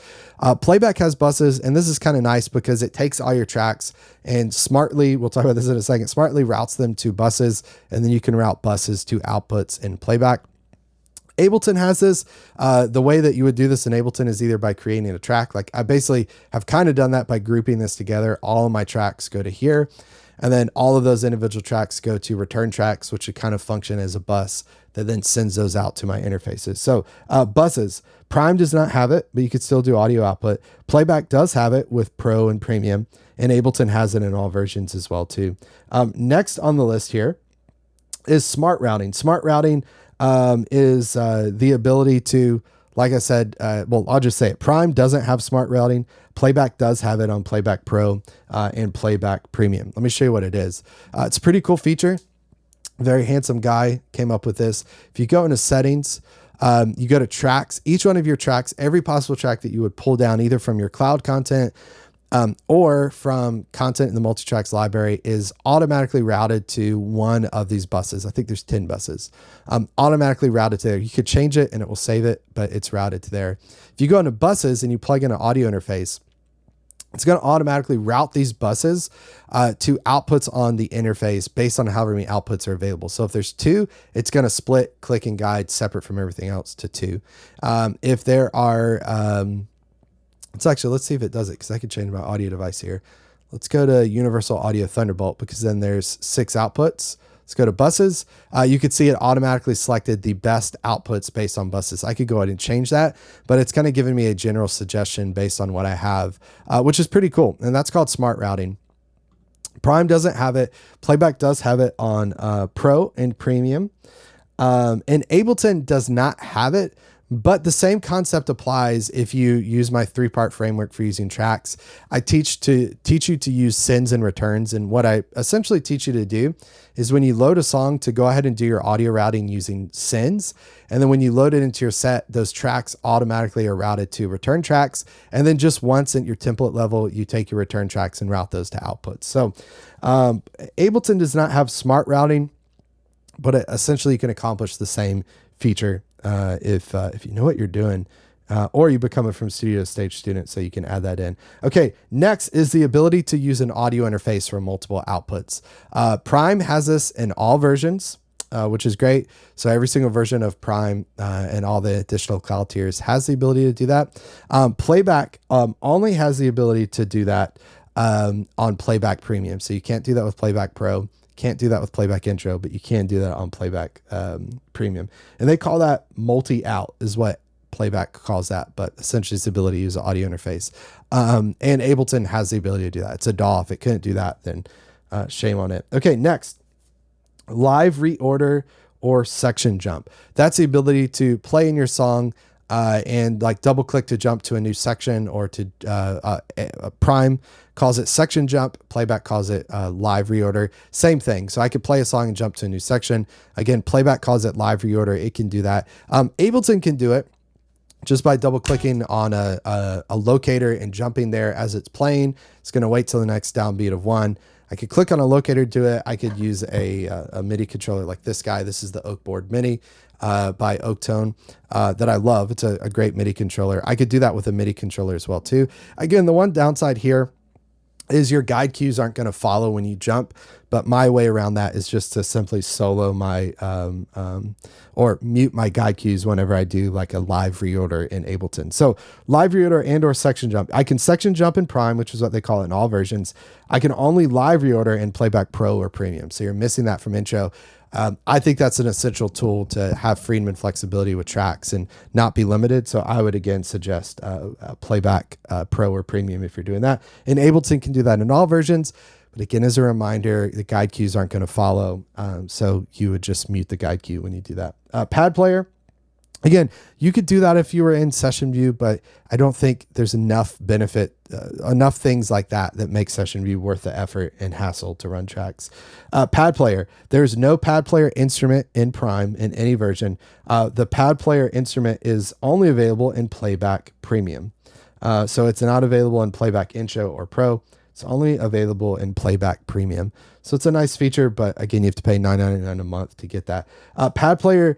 Playback has buses, and this is kind of nice because it takes all your tracks and smartly, we'll talk about this in a second, smartly routes them to buses, and then you can route buses to outputs in Playback. Ableton has this. The way that you would do this in Ableton is either by creating a track. Like I basically have kind of done that by grouping this together. All of my tracks go to here. And then all of those individual tracks go to return tracks, which would kind of function as a bus that then sends those out to my interfaces. So buses, Prime does not have it, but you could still do audio output. Playback does have it with Pro and Premium, and Ableton has it in all versions as well too. Next on the list here is smart routing. Smart routing is the ability to, like I said, well, I'll just say it. Prime doesn't have smart routing. Playback does have it on Playback Pro and Playback Premium. Let me show you what it is. It's a pretty cool feature. Very handsome guy came up with this. If you go into settings, you go to tracks, each one of your tracks, every possible track that you would pull down either from your cloud content or from content in the multi-tracks library is automatically routed to one of these buses. I think there's 10 buses automatically routed to there. You could change it and it will save it, but it's routed to there. If you go into buses and you plug in an audio interface, it's going to automatically route these buses to outputs on the interface based on however many outputs are available. So if there's 2, it's going to split click and guide separate from everything else to 2. If there are, let's see if it does it, because I could change my audio device here. Let's go to Universal Audio Thunderbolt, because then there's 6 outputs. Let's go to buses. You could see it automatically selected the best outputs based on buses. I could go ahead and change that, but it's kind of giving me a general suggestion based on what I have, which is pretty cool. And that's called smart routing. Prime doesn't have it. Playback does have it on Pro and Premium. And Ableton does not have it. But the same concept applies if you use my 3-part framework for using tracks. I teach you to use sends and returns. And what I essentially teach you to do is when you load a song to go ahead and do your audio routing using sends. And then when you load it into your set, those tracks automatically are routed to return tracks. And then just once at your template level, you take your return tracks and route those to outputs. So Ableton does not have smart routing, but essentially you can accomplish the same feature if you know what you're doing, or you become a From Studio to Stage student, so you can add that in. Okay, next is the ability to use an audio interface for multiple outputs. Prime has this in all versions, which is great. So every single version of Prime and all the additional cloud tiers has the ability to do that. Playback only has the ability to do that on Playback Premium. So you can't do that with Playback Pro. Can't do that with Playback Intro, but you can do that on Playback Premium. And they call that multi-out is what Playback calls that, but essentially it's the ability to use an audio interface. And Ableton has the ability to do that. It's a DAW. If it couldn't do that, then shame on it. Okay, next, live reorder or section jump. That's the ability to play in your song and like double click to jump to a new section, or to Prime calls it section jump. Playback calls it live reorder. Same thing. So I could play a song and jump to a new section. Again, Playback calls it live reorder. It can do that. Ableton can do it just by double clicking on a locator and jumping there as it's playing. It's going to wait till the next downbeat of 1. I could click on a locator to do it. I could use a MIDI controller like this guy. This is the Oak Board Mini by Oaktone that I love. It's a great MIDI controller. I could do that with a MIDI controller as well too. Again, the one downside here is your guide cues aren't going to follow when you jump, but my way around that is just to simply solo my or mute my guide cues whenever I do like a live reorder in Ableton. So live reorder and or section jump. I can section jump in Prime, which is what they call it in all versions. I can only live reorder in Playback Pro or Premium. So you're missing that from Intro. I think that's an essential tool to have freedom and flexibility with tracks and not be limited. So I would again suggest Playback Pro or Premium if you're doing that. And Ableton can do that in all versions. But again, as a reminder, the guide cues aren't going to follow. So you would just mute the guide cue when you do that. Pad player. Again, you could do that if you were in Session View, but I don't think there's enough benefit, enough things like that that make Session View worth the effort and hassle to run tracks. Pad player. There's no pad player instrument in Prime in any version. The pad player instrument is only available in Playback Premium. So it's not available in Playback Intro or Pro. It's only available in Playback Premium. So it's a nice feature, but again, you have to pay $9.99 a month to get that. Pad player,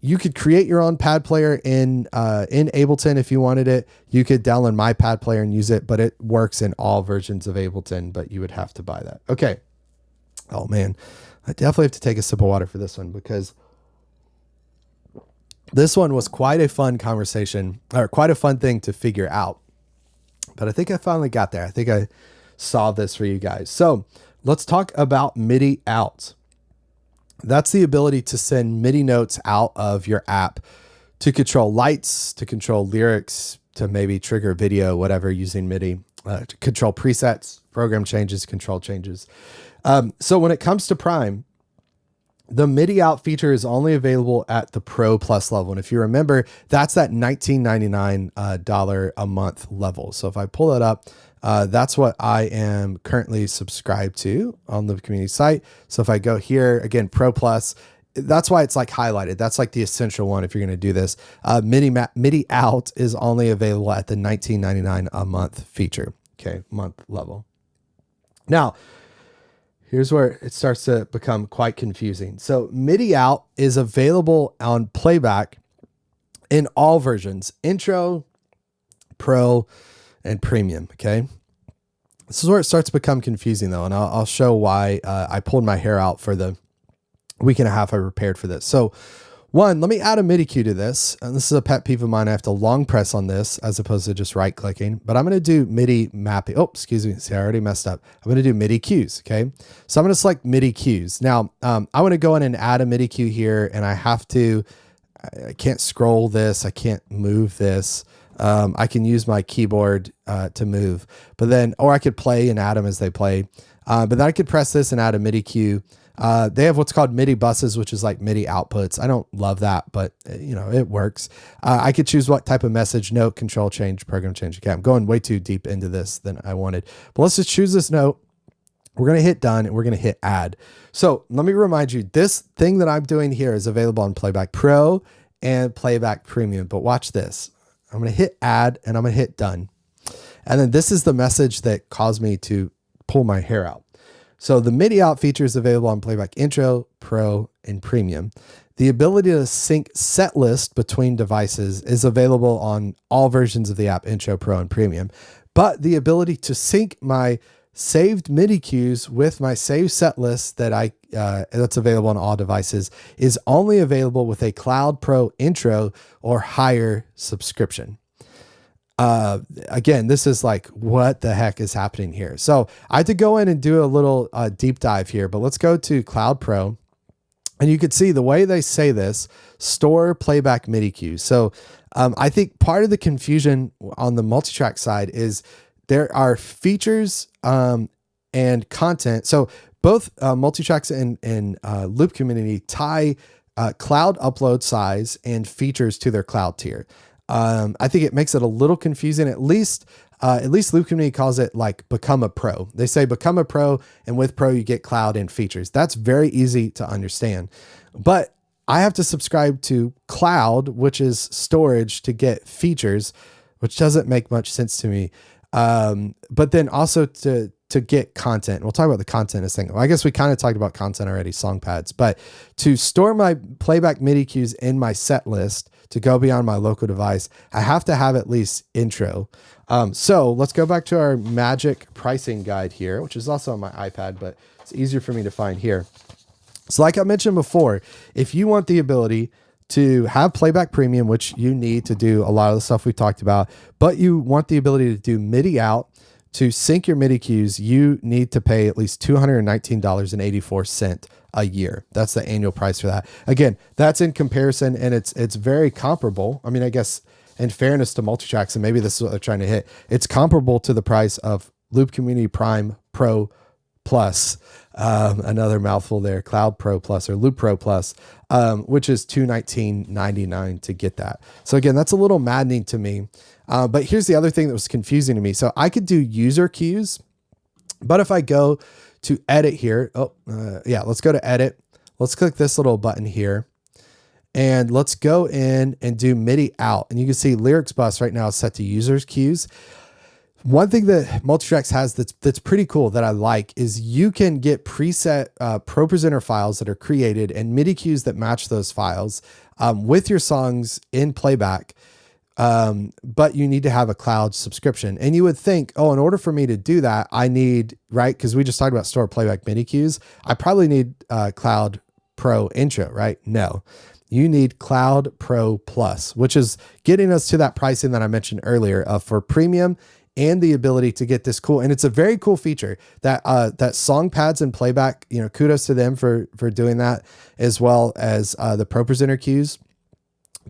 you could create your own pad player in Ableton if you wanted it. You could download my pad player and use it, but it works in all versions of Ableton, but you would have to buy that. Okay. Oh man, I definitely have to take a sip of water for this one, because this one was quite a fun conversation, or quite a fun thing to figure out. But I think I finally got there. I think I solved this for you guys. So let's talk about Midi Out. That's the ability to send MIDI notes out of your app to control lights, to control lyrics, to maybe trigger video, whatever, using MIDI, to control presets, program changes, control changes. So when it comes to Prime, the Midi Out feature is only available at the Pro Plus level. And if you remember, that's that $19.99 a month level. So if I pull it up, that's what I am currently subscribed to on the community site. So if I go here, again, Pro Plus, that's why it's like highlighted. That's like the essential one if you're going to do this. Midi Out is only available at the $19.99 a month feature. Okay, month level. Now, here's where it starts to become quite confusing. So Midi Out is available on Playback in all versions: Intro, Pro, and Premium. Okay. This is where it starts to become confusing though. And I'll show why I pulled my hair out for the week and a half I prepared for this. So one, let me add a MIDI cue to this. And this is a pet peeve of mine. I have to long press on this as opposed to just right clicking, but I'm going to do MIDI mapping. Oh, excuse me. See, I already messed up. I'm going to do MIDI cues. Okay. So I'm going to select MIDI cues. Now, I want to go in and add a MIDI cue here, and I can't scroll this. I can't move this. I can use my keyboard to move, or I could play and add them as they play. But then I could press this and add a MIDI cue. They have what's called MIDI buses, which is like MIDI outputs. I don't love that, but you know, it works. I could choose what type of message: note, control change, program change. Okay, I'm going way too deep into this than I wanted, but let's just choose this note. We're going to hit done, and we're going to hit add. So let me remind you, this thing that I'm doing here is available on Playback Pro and Playback Premium, but watch this. I'm going to hit add, and I'm going to hit done. And then this is the message that caused me to pull my hair out. So the Midi Out feature is available on Playback Intro, Pro, and Premium. The ability to sync Setlist between devices is available on all versions of the app, Intro, Pro, and Premium. But the ability to sync my saved MIDI cues with my saved Setlist that's available on all devices is only available with a Cloud Pro Intro or higher subscription. Again, this is like, what the heck is happening here? So I had to go in and do a little deep dive here, but let's go to Cloud Pro, and you could see the way they say this: store playback MIDI cues. So I think part of the confusion on the multi-track side is there are features and content. So both multi-tracks and Loop Community tie cloud upload size and features to their cloud tier. I think it makes it a little confusing. At least Loop Community calls it like become a pro. They say become a pro, and with pro you get cloud and features. That's very easy to understand. But I have to subscribe to cloud, which is storage, to get features, which doesn't make much sense to me. But then also to get content. We'll talk about the content in a second. Well, I guess we kind of talked about content already, song pads, but to store my playback MIDI cues in my set list to go beyond my local device, I have to have at least intro. So let's go back to our magic pricing guide here, which is also on my iPad, but it's easier for me to find here. So like I mentioned before, if you want the ability to have Playback Premium, which you need to do a lot of the stuff we talked about, but you want the ability to do Midi Out, to sync your MIDI cues, you need to pay at least $219.84 a year. That's the annual price for that. Again, that's in comparison, and it's very comparable. I mean, I guess in fairness to multitracks, and maybe this is what they're trying to hit, it's comparable to the price of Loop Community Prime Pro Plus, another mouthful there, Cloud Pro Plus or Loop Pro Plus, which is $219.99 to get that. So again, that's a little maddening to me. But here's the other thing that was confusing to me. So I could do user cues, but if I go to edit here, let's go to edit. Let's click this little button here, and let's go in and do Midi Out. And you can see lyrics bus right now is set to users cues. One thing that Multitracks has that's pretty cool that I like is you can get preset ProPresenter files that are created and MIDI cues that match those files with your songs in playback. But you need to have a cloud subscription. And you would think, oh, in order for me to do that, I need, right? Because we just talked about store playback MIDI cues. I probably need Cloud Pro Intro, right? No. You need Cloud Pro Plus, which is getting us to that pricing that I mentioned earlier for premium and the ability to get this cool. And it's a very cool feature that, that song pads and playback, you know, kudos to them for doing that, as well as the ProPresenter cues.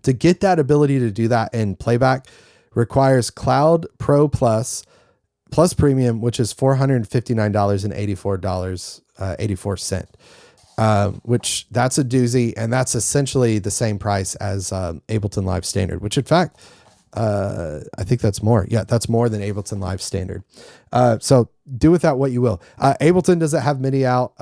To get that ability to do that in playback requires Cloud Pro Plus Premium, which is $459.84, which that's a doozy. And that's essentially the same price as Ableton Live Standard, which in fact, I think that's more. Yeah, that's more than Ableton Live Standard. So do with that what you will. Ableton doesn't have MIDI out.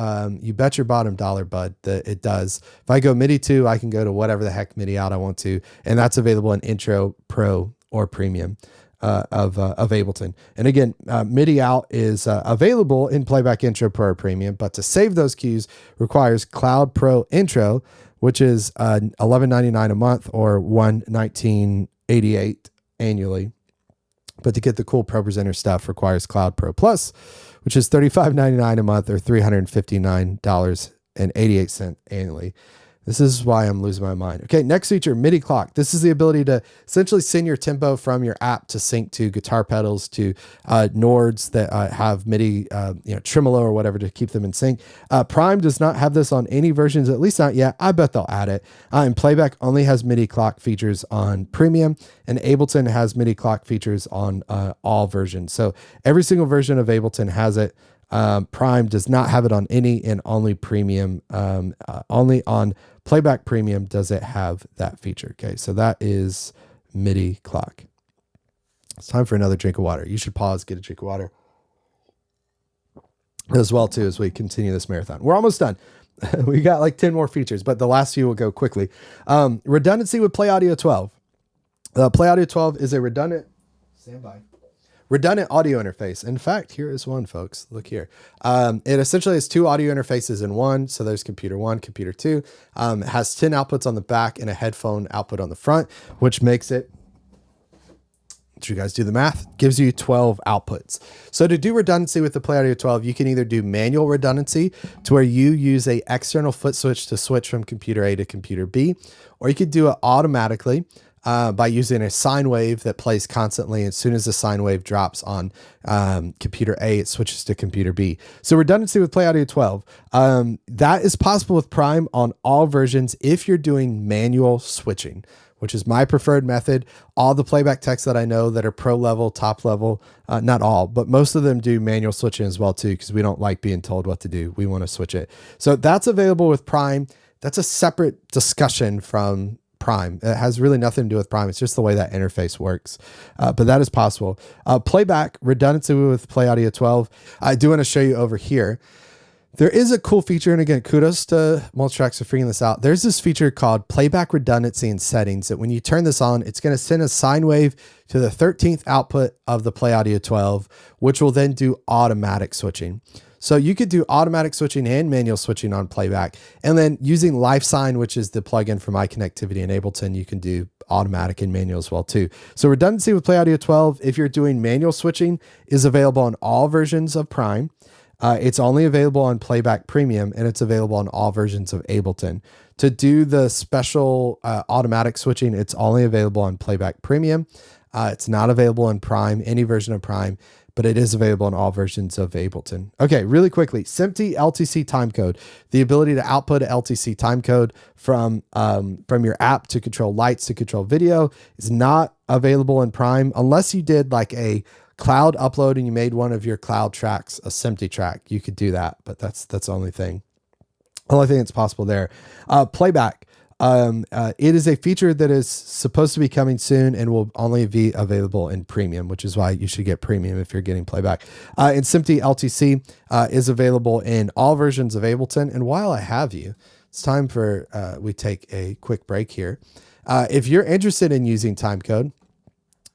You bet your bottom dollar, bud, that it does. If I go MIDI 2, I can go to whatever the heck MIDI out I want to, and that's available in Intro, Pro, or Premium of Ableton. And again, MIDI out is available in Playback, Intro, Pro, or Premium, but to save those cues requires Cloud Pro Intro, which is $11.99 a month or $119.88 annually. But to get the cool ProPresenter stuff requires Cloud Pro Plus, which is $35.99 a month or $359.88 annually. This is why I'm losing my mind. Okay, next feature, Midi Clock. This is the ability to essentially send your tempo from your app to sync to guitar pedals, to Nords that have MIDI, tremolo or whatever to keep them in sync. Prime does not have this on any versions, at least not yet. I bet they'll add it. And Playback only has Midi Clock features on Premium, and Ableton has Midi Clock features on all versions. So every single version of Ableton has it. Prime does not have it on any, and only Premium, only on Playback Premium does it have that feature. Okay, so that is Midi Clock. It's time for another drink of water. You should pause, get a drink of water as well too as we continue this marathon. We're almost done. We got like 10 more features, but the last few will go quickly. Redundancy with Play Audio 12. Play Audio 12 is a redundant audio interface. In fact, here is one, folks. Look here. It essentially has two audio interfaces in one. So there's computer 1, computer 2. It has 10 outputs on the back and a headphone output on the front, which makes it, did you guys do the math? Gives you 12 outputs. So to do redundancy with the Play Audio 12, you can either do manual redundancy to where you use a external foot switch to switch from computer A to computer B, or you could do it automatically by using a sine wave that plays constantly. As soon as the sine wave drops on computer A, it switches to computer B. So redundancy with Play Audio 12, that is possible with Prime on all versions if you're doing manual switching, which is my preferred method. All the playback techs that I know that are pro level, top level, not all, but most of them do manual switching as well too, because we don't like being told what to do. We want to switch it. So that's available with Prime. That's a separate discussion from Prime. It has really nothing to do with Prime. It's just the way that interface works. But that is possible. Playback, redundancy with Play Audio 12. I do want to show you over here. There is a cool feature, and again, kudos to Multitracks for figuring this out. There's this feature called Playback Redundancy in Settings that when you turn this on, it's going to send a sine wave to the 13th output of the Play Audio 12, which will then do automatic switching. So you could do automatic switching and manual switching on Playback. And then using LifeSign, which is the plugin for my connectivity in Ableton, you can do automatic and manual as well too. So redundancy with Play Audio 12, if you're doing manual switching, is available on all versions of Prime. It's only available on Playback Premium, and it's available on all versions of Ableton. To do the special automatic switching, it's only available on Playback Premium. It's not available in Prime, any version of Prime, but it is available in all versions of Ableton. Okay, really quickly, SMPTE Ltc Time Code, the ability to output a Ltc time code from your app to control lights, to control video, is not available in Prime unless you did like a cloud upload and you made one of your cloud tracks a SMPTE track. You could do that, but that's the only thing that's possible there. Playback. It is a feature that is supposed to be coming soon and will only be available in Premium, which is why you should get Premium if you're getting Playback. And SMPTE Ltc is available in all versions of Ableton. And while I have you, it's time for we take a quick break here. If you're interested in using time code,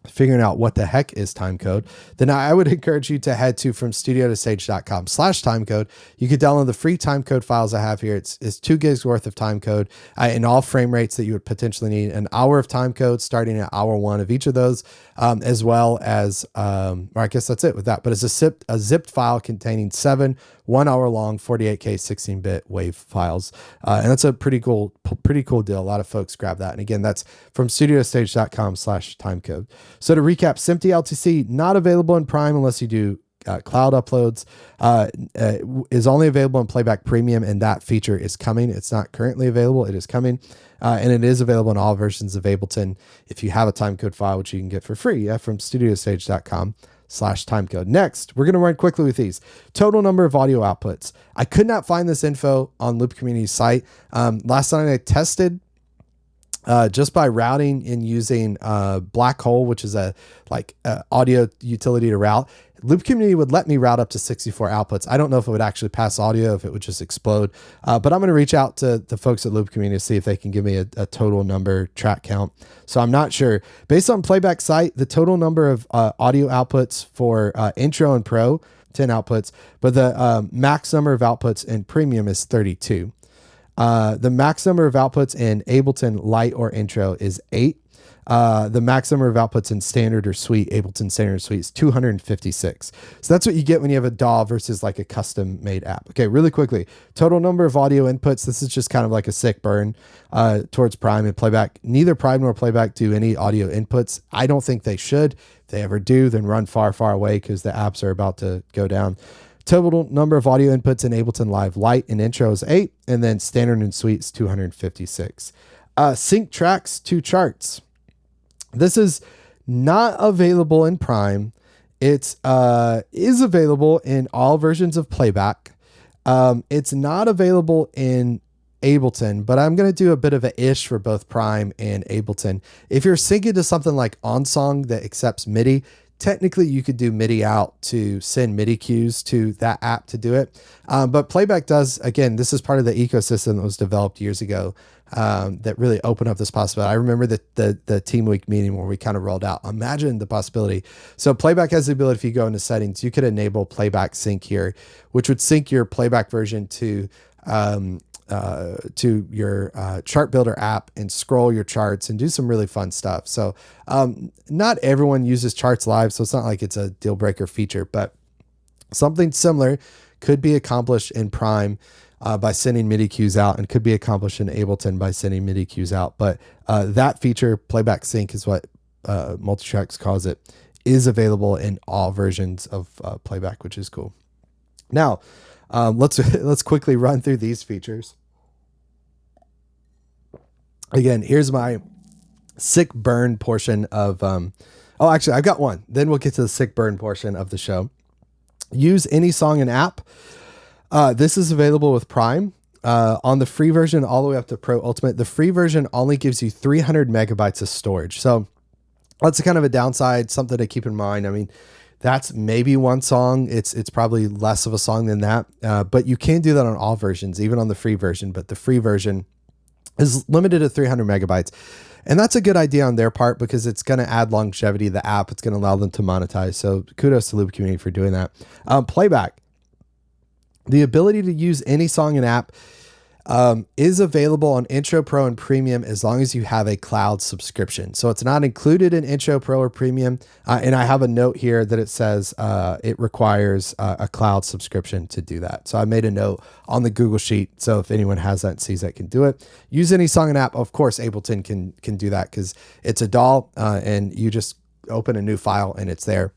figuring out what the heck is timecode, then I would encourage you to head to fromstudiotostage.com/timecode. You can download the free timecode files I have here. It's 2 gigs worth of timecode in all frame rates that you would potentially need. An hour of timecode starting at hour 1 of each of those, as well as, or I guess that's it with that. But it's a zipped file containing 7 1 hour long 48K 16-bit wave files. And that's a pretty cool deal. A lot of folks grab that. And again, that's from studiostage.com/timecode. So to recap, SMPTE LTC, not available in Prime unless you do cloud uploads, is only available in Playback Premium, and that feature is coming. It's not currently available. It is coming. And it is available in all versions of Ableton if you have a timecode file, which you can get for free from studiostage.com/timecode. Next, we're going to run quickly with these. Total number of audio outputs. I could not find this info on Loop Community's site. Last night I tested just by routing and using Black Hole, which is a audio utility to route. Loop Community would let me route up to 64 outputs. I don't know if it would actually pass audio, if it would just explode. But I'm going to reach out to the folks at Loop Community to see if they can give me a total number track count. So I'm not sure. Based on Playback site, the total number of audio outputs for intro and pro, 10 outputs, but the max number of outputs in premium is 32. The max number of outputs in Ableton Lite or Intro is 8. The max number of outputs in Standard or Suite, Ableton Standard or Suite, is 256. So that's what you get when you have a DAW versus like a custom made app. Okay, really quickly, total number of audio inputs. This is just kind of like a sick burn towards Prime and Playback. Neither Prime nor Playback do any audio inputs. I don't think they should. If they ever do, then run far, far away because the apps are about to go down. Total number of audio inputs in Ableton Live Lite and Intro is 8, and then Standard and Suite is 256. Sync tracks to charts. This is not available in Prime. It is available in all versions of Playback. It's not available in Ableton, but I'm going to do a bit of a ish for both Prime and Ableton. If you're syncing to something like OnSong that accepts MIDI, technically you could do Midi Out to send MIDI cues to that app to do it. But Playback does, again, this is part of the ecosystem that was developed years ago that really opened up this possibility. I remember the Team Week meeting where we kind of rolled out, imagine the possibility. So Playback has the ability, if you go into settings, you could enable Playback Sync here, which would sync your Playback version to your chart builder app and scroll your charts and do some really fun stuff. So not everyone uses charts live, so it's not like it's a deal breaker feature, but something similar could be accomplished in Prime by sending MIDI cues out, and could be accomplished in Ableton by sending MIDI cues out. But that feature, Playback Sync is what Multitracks calls it, is available in all versions of Playback, which is cool. Now, let's quickly run through these features. Again, here's my sick burn portion of, oh, actually I've got one, then we'll get to the sick burn portion of the show. Use any song and app. This is available with Prime, on the free version all the way up to Pro Ultimate. The free version only gives you 300 megabytes of storage. So that's kind of a downside, something to keep in mind. I mean, that's maybe one song. It's probably less of a song than that. But you can do that on all versions, even on the free version. But the free version is limited to 300 megabytes. And that's a good idea on their part because it's going to add longevity to the app. It's going to allow them to monetize. So kudos to Loop Community for doing that. Playback. The ability to use any song and app is available on Intro, Pro, and Premium as long as you have a cloud subscription. So it's not included in Intro, Pro, or Premium. And I have a note here that it says it requires a cloud subscription to do that. So I made a note on the Google Sheet. So if anyone has that and sees that, can do it. Use any song and app. Of course, Ableton can do that because it's a DAW and you just open a new file and it's there.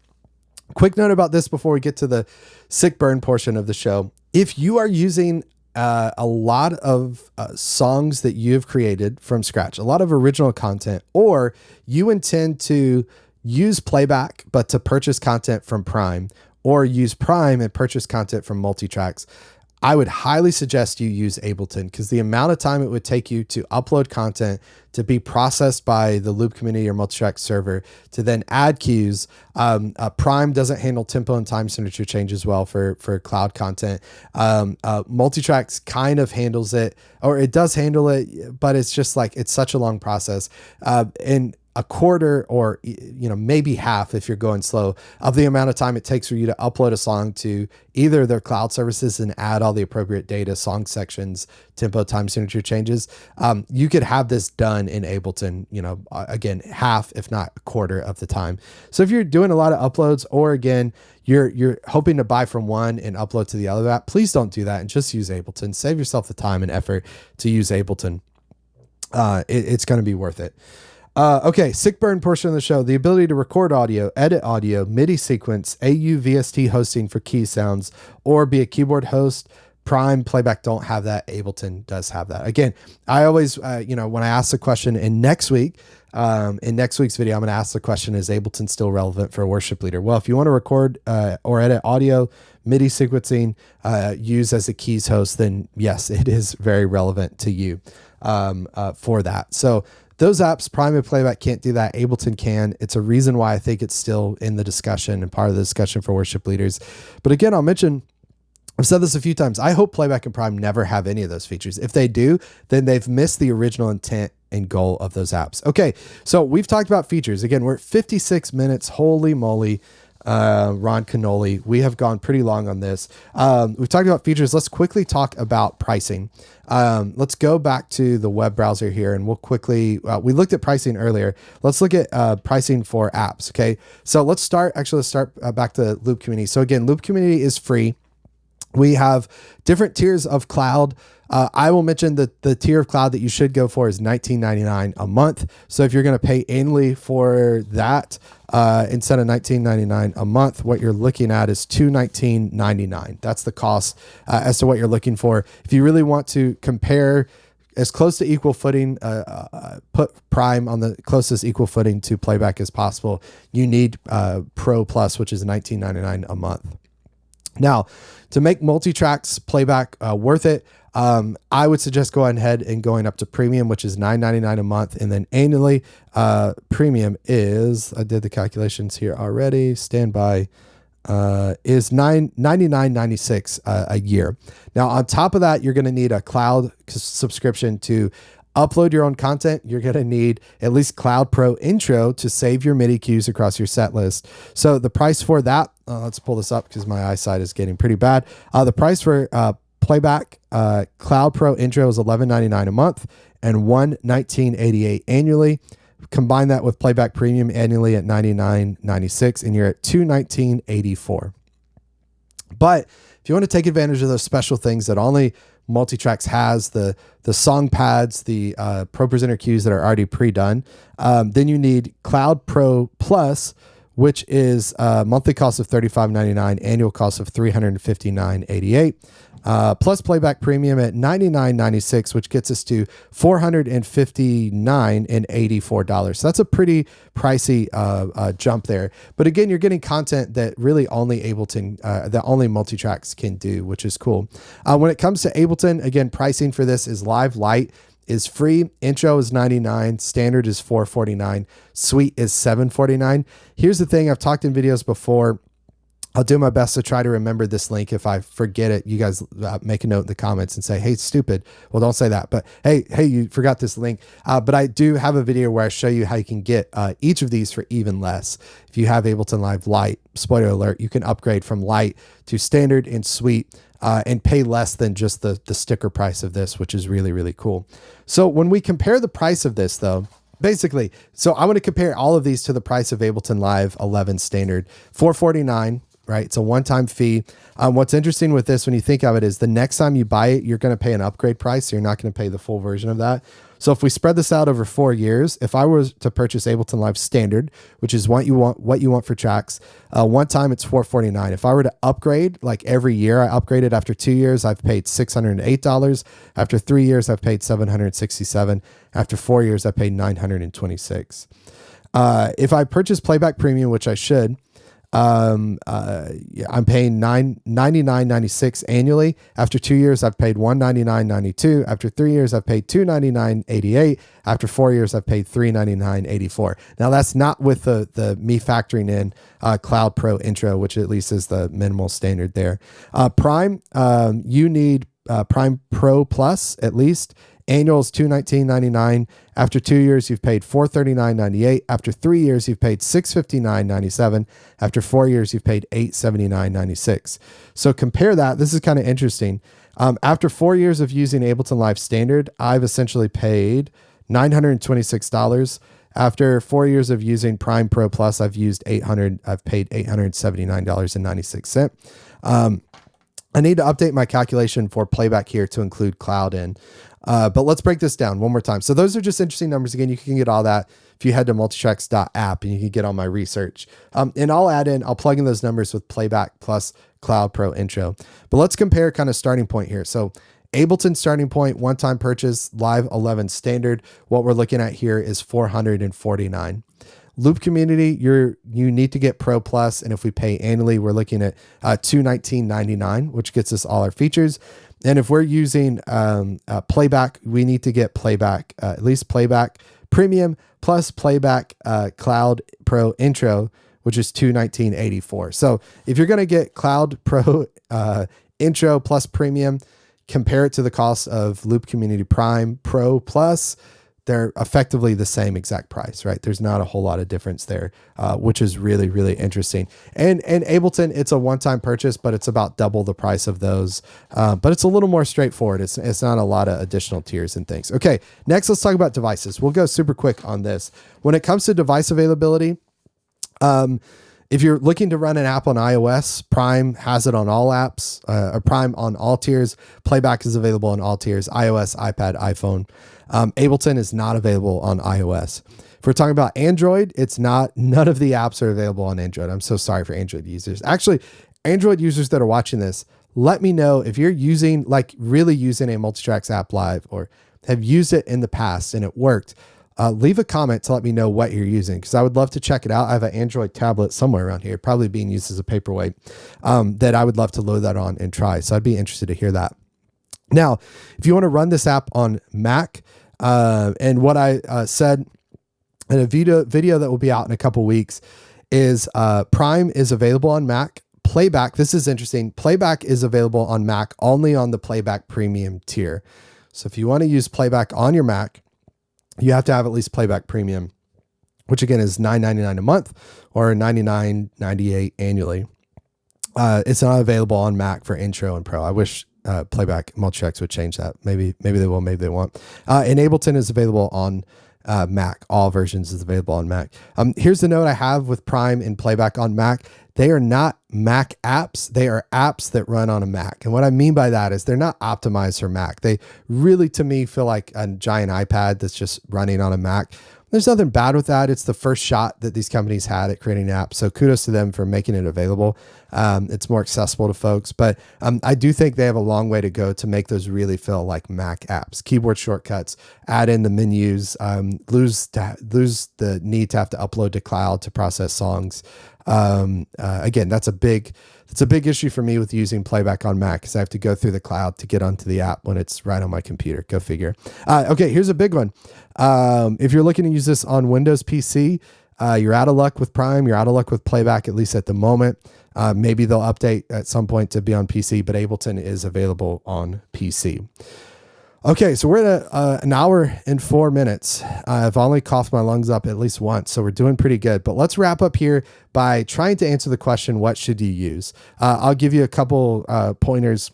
Quick note about this before we get to the sick burn portion of the show. If you are using a lot of songs that you've created from scratch, a lot of original content, or you intend to use Playback, but to purchase content from Prime, or use Prime and purchase content from Multitracks, I would highly suggest you use Ableton because the amount of time it would take you to upload content to be processed by the Loop Community or Multitracks server to then add cues. Prime doesn't handle tempo and time signature changes well for cloud content. Multitracks kind of handles it, or it does handle it, but it's just like, it's such a long process. And a quarter or, maybe half if you're going slow of the amount of time it takes for you to upload a song to either their cloud services and add all the appropriate data, song sections, tempo, time signature changes. You could have this done in Ableton, again, half, if not a quarter of the time. So if you're doing a lot of uploads, or again, you're hoping to buy from one and upload to the other app, please don't do that and just use Ableton. Save yourself the time and effort to use Ableton. It's going to be worth it. Okay, sick burn portion of the show: the ability to record audio, edit audio, MIDI sequence, AU/VST hosting for key sounds, or be a keyboard host. Prime, Playback don't have that. Ableton does have that. Again, I always, when I ask the question in next week's video, I'm going to ask the question, is Ableton still relevant for a worship leader? Well, if you want to record or edit audio, MIDI sequencing, use as a keys host, then yes, it is very relevant to you for that. So those apps, Prime and Playback, can't do that. Ableton can. It's a reason why I think it's still in the discussion and part of the discussion for worship leaders. But again, I'll mention, I've said this a few times, I hope Playback and Prime never have any of those features. If they do, then they've missed the original intent and goal of those apps. Okay, so we've talked about features. Again, we're at 56 minutes. Holy moly. Ron Canoli. We have gone pretty long on this. We've talked about features. Let's quickly talk about pricing. Let's go back to the web browser here, and we'll quickly, we looked at pricing earlier. Let's look at pricing for apps. Okay. So let's start back to Loop Community. So again, Loop Community is free. We have different tiers of cloud. I will mention that the tier of cloud that you should go for is $19.99 a month. So if you're going to pay annually for that, instead of $19.99 a month, what you're looking at is $219.99. That's the cost as to what you're looking for. If you really want to compare as close to equal footing, put Prime on the closest equal footing to Playback as possible, you need Pro Plus, which is $19.99 a month. Now, to make multi-tracks Playback worth it, I would suggest going ahead and going up to Premium, which is $9.99 a month. And then annually, Premium is, I did the calculations here already, standby, is $99.96 a year. Now, on top of that, you're going to need a cloud subscription to upload your own content. You're going to need at least Cloud Pro Intro to save your MIDI cues across your set list. So the price for that, let's pull this up because my eyesight is getting pretty bad. The price for Playback Cloud Pro Intro is $11.99 a month and $119.88 annually. Combine that with Playback Premium annually at $99.96 and you're at $219.84. But if you want to take advantage of those special things that only Multitracks has, the song pads, the Pro Presenter cues that are already pre-done, then you need Cloud Pro Plus, which is a monthly cost of $35.99, annual cost of $359.88. Plus Playback Premium at $99.96, which gets us to $459.84. So that's a pretty pricey jump there. But again, you're getting content that really only Ableton, that only Multitracks can do, which is cool. When it comes to Ableton, again, pricing for this is Live Lite is free, Intro is $99, Standard is $449, Suite is $749. Here's the thing, I've talked in videos before. I'll do my best to try to remember this link. If I forget it, you guys make a note in the comments and say, hey, stupid. Well, don't say that. But hey, you forgot this link. But I do have a video where I show you how you can get each of these for even less. If you have Ableton Live Lite, spoiler alert, you can upgrade from Lite to Standard and Suite and pay less than just the sticker price of this, which is really, really cool. So when we compare the price of this, though, basically, so I want to compare all of these to the price of Ableton Live 11 Standard, $449. Right? It's a one-time fee. What's interesting with this, when you think of it, is the next time you buy it, you're going to pay an upgrade price. So you're not going to pay the full version of that. So if we spread this out over 4 years, if I was to purchase Ableton Live Standard, which is what you want for tracks, one time it's $449. If I were to upgrade, like every year I upgraded, after 2 years, I've paid $608. After 3 years, I've paid $767. After 4 years, I paid $926. If I purchase Playback Premium, which I should, I'm paying $99.96 annually. After 2 years, I've paid $199.92. After 3 years, I've paid $299.88. After 4 years, I've paid $399.84. Now that's not with the me factoring in Cloud Pro Intro, which at least is the minimal standard there. Prime, you need Prime Pro Plus at least, Annual is $219.99. After 2 years, you've paid $439.98. After 3 years, you've paid $659.97. After 4 years, you've paid $879.96. So compare that. This is kind of interesting. After 4 years of using Ableton Live Standard, I've essentially paid $926. After 4 years of using Prime Pro Plus, I've paid $879.96. I need to update my calculation for playback here to include cloud in. But let's break this down one more time. So those are just interesting numbers. Again, you can get all that if you head to multitracks.app, and you can get all my research. And I'll plug in those numbers with Playback plus Cloud Pro Intro. But let's compare kind of starting point here. So Ableton starting point, one-time purchase, Live 11 standard. What we're looking at here is $449. Loop Community, you need to get Pro Plus, and if we pay annually, we're looking at $219.99, which gets us all our features. And if we're using Playback, we need to get Playback, at least Playback Premium plus Playback Cloud Pro Intro, which is $219.84. So if you're going to get Cloud Pro Intro plus Premium, compare it to the cost of Loop Community Prime Pro Plus, they're effectively the same exact price, right? There's not a whole lot of difference there, which is really, really interesting. And Ableton, it's a one-time purchase, but it's about double the price of those. But it's a little more straightforward. It's not a lot of additional tiers and things. Okay, next let's talk about devices. We'll go super quick on this. When it comes to device availability, if you're looking to run an app on iOS, Prime has it on all apps, or Prime on all tiers. Playback is available on all tiers, iOS, iPad, iPhone. Ableton is not available on iOS. If we're talking about Android, none of the apps are available on Android. I'm so sorry for Android users. Actually, Android users that are watching this, let me know if you're really using a Multitracks app live or have used it in the past and it worked. Leave a comment to let me know what you're using, because I would love to check it out. I have an Android tablet somewhere around here, probably being used as a paperweight, that I would love to load that on and try. So I'd be interested to hear that. Now, if you want to run this app on Mac, and what I said in a video that will be out in a couple weeks is Prime is available on Mac. Playback, this is interesting. Playback is available on Mac only on the Playback Premium tier. So if you want to use Playback on your Mac, you have to have at least Playback Premium, which again is $9.99 a month or $99.98 annually. It's not available on Mac for Intro and Pro. I wish Playback Multitracks would change that. Maybe they will, maybe they won't. And Ableton is available on Mac. All versions is available on Mac. Here's the note I have with Prime and Playback on Mac. They are not Mac apps. They are apps that run on a Mac. And what I mean by that is they're not optimized for Mac. They really, to me, feel like a giant iPad that's just running on a Mac. There's nothing bad with that. It's the first shot that these companies had at creating apps. So kudos to them for making it available. It's more accessible to folks, but I do think they have a long way to go to make those really feel like Mac apps. Keyboard shortcuts, add in the menus, lose the need to have to upload to cloud to process songs. Again, that's a big issue for me with using Playback on Mac, because I have to go through the cloud to get onto the app when it's right on my computer. Go figure. Okay, here's a big one. If you're looking to use this on Windows PC, you're out of luck with Prime. You're out of luck with Playback, at least at the moment. Maybe they'll update at some point to be on PC, but Ableton is available on PC. Okay, so we're at an hour and 4 minutes. I've only coughed my lungs up at least once, so we're doing pretty good. But let's wrap up here by trying to answer the question, what should you use? I'll give you a couple pointers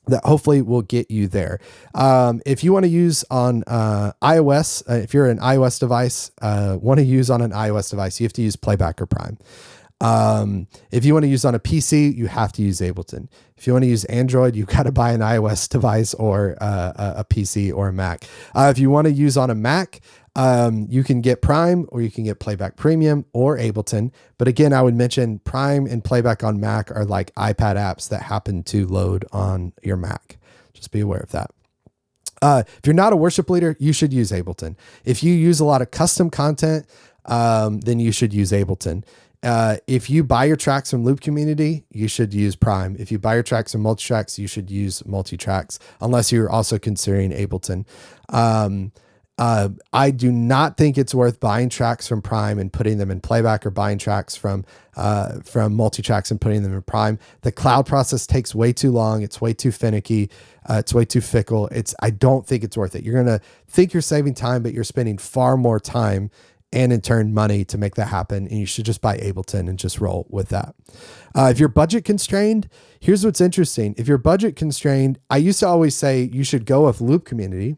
that hopefully will get you there. If you want to use on iOS, if you're an iOS device, want to use on an iOS device, you have to use Playback or Prime. If you want to use on a PC, you have to use Ableton. If you want to use Android, you've got to buy an iOS device or a PC or a Mac. If you want to use on a Mac, you can get Prime, or you can get Playback Premium or Ableton. But again, I would mention Prime and Playback on Mac are like iPad apps that happen to load on your Mac. Just be aware of that. If you're not a worship leader, you should use Ableton. If you use a lot of custom content, then you should use Ableton. If you buy your tracks from Loop Community, you should use Prime. If you buy your tracks from Multitracks, you should use Multitracks, unless you're also considering Ableton. I do not think it's worth buying tracks from Prime and putting them in Playback, or buying tracks from Multitracks and putting them in Prime. The cloud process takes way too long. It's way too finicky. It's way too fickle. I don't think it's worth it. You're going to think you're saving time, but you're spending far more time and in turn money to make that happen. And you should just buy Ableton and just roll with that. If you're budget constrained, here's what's interesting. If you're budget constrained, I used to always say you should go with Loop Community.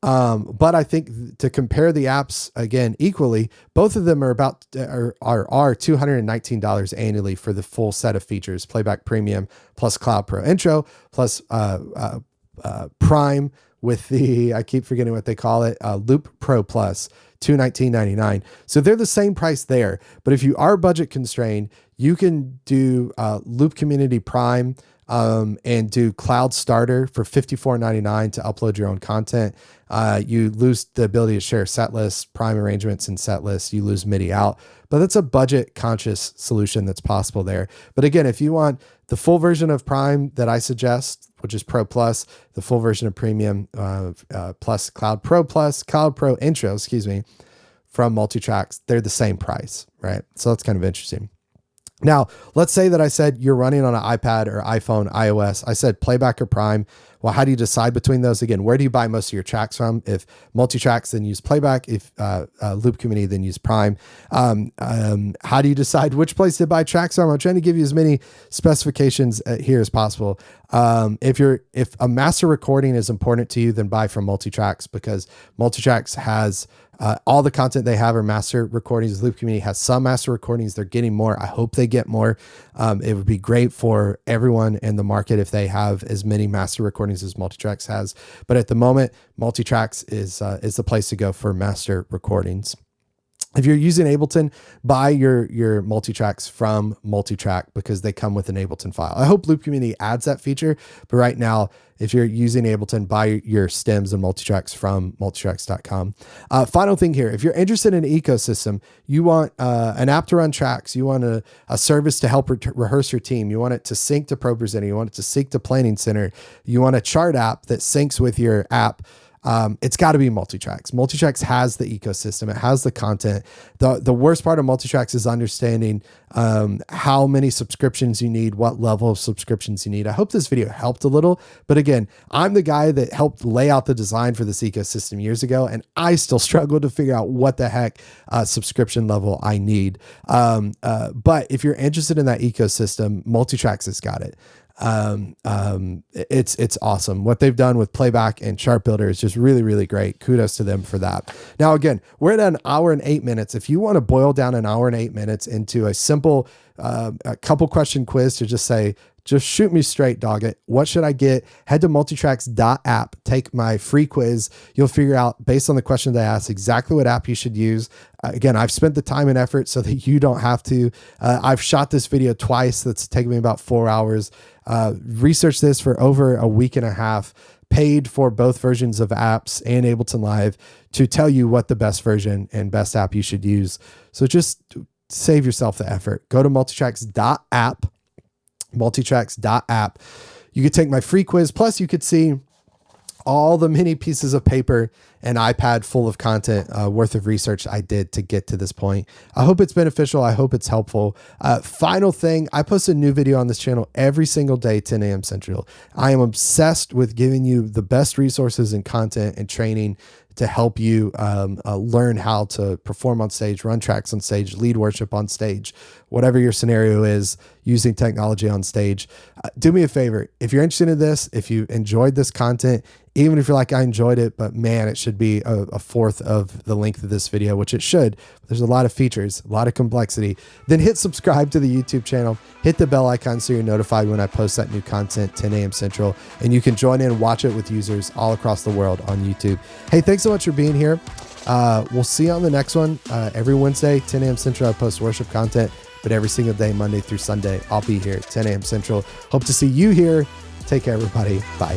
But I think to compare the apps again equally, both of them are $219 annually for the full set of features: Playback Premium plus Cloud Pro Intro plus Prime with the, I keep forgetting what they call it, Loop Pro Plus, $219.99. So they're the same price there. But if you are budget constrained, you can do Loop Community Prime and do Cloud Starter for $54.99 to upload your own content. You lose the ability to share Setlist, Prime arrangements, and Setlist. You lose Midi Out, but that's a budget conscious solution that's possible there. But again, if you want the full version of Prime that I suggest, which is Pro Plus, the full version of Premium plus Cloud Pro Intro, from Multitracks, they're the same price, right? So that's kind of interesting. Now, let's say that I said you're running on an iPad or iPhone, iOS. I said Playback or Prime. Well, how do you decide between those? Again, where do you buy most of your tracks from? If Multitracks, then use Playback. If Loop Community, then use Prime. How do you decide which place to buy tracks from? I'm trying to give you as many specifications here as possible. If a master recording is important to you, then buy from Multitracks, because Multitracks has all the content they have are master recordings. Loop Community has some master recordings. They're getting more. I hope they get more. It would be great for everyone in the market if they have as many master recordings as Multitracks has. But at the moment, Multitracks is the place to go for master recordings. If you're using Ableton, buy your Multitracks from Multitrack, because they come with an Ableton file. I hope Loop Community adds that feature, but right now, if you're using Ableton, buy your stems and Multitracks from multitracks.com. Final thing here, if you're interested in an ecosystem, you want an app to run tracks, you want a service to help rehearse your team, you want it to sync to ProPresenter, you want it to sync to Planning Center, you want a chart app that syncs with your app, it's got to be Multitracks. Multitracks has the ecosystem. It has the content. The worst part of Multitracks is understanding how many subscriptions you need, what level of subscriptions you need. I hope this video helped a little, but again, I'm the guy that helped lay out the design for this ecosystem years ago, and I still struggle to figure out what the heck subscription level I need. But if you're interested in that ecosystem, Multitracks has got it. It's awesome. What they've done with Playback and Chart Builder is just really, really great. Kudos to them for that. Now, again, we're at an hour and 8 minutes. If you want to boil down an hour and 8 minutes into a simple, a couple question quiz to just say, just shoot me straight, dog it. What should I get? Head to multitracks.app, take my free quiz. You'll figure out, based on the questions I ask, exactly what app you should use. Again, I've spent the time and effort so that you don't have to. I've shot this video twice. That's taken me about 4 hours. Researched this for over a week and a half, paid for both versions of apps and Ableton Live to tell you what the best version and best app you should use. So just save yourself the effort. Go to multitracks.app. multitracks.app. You could take my free quiz, plus you could see all the many pieces of paper and iPad full of content worth of research I did to get to this point. I hope it's beneficial. I hope it's helpful. Final thing, I post a new video on this channel every single day, 10 a.m. Central. I am obsessed with giving you the best resources and content and training to help you learn how to perform on stage, run tracks on stage, lead worship on stage, whatever your scenario is, using technology on stage. Do me a favor. If you're interested in this, if you enjoyed this content, even if you're like, I enjoyed it, but man, it should be a fourth of the length of this video, which it should. There's a lot of features, a lot of complexity. Then hit subscribe to the YouTube channel, hit the bell icon so you're notified when I post that new content, 10 a.m. Central, and you can join in and watch it with users all across the world on YouTube. Hey, thanks so much for being here. We'll see you on the next one. Every Wednesday, 10 a.m. Central, I post worship content, but every single day, Monday through Sunday, I'll be here at 10 a.m. Central. Hope to see you here. Take care, everybody. Bye.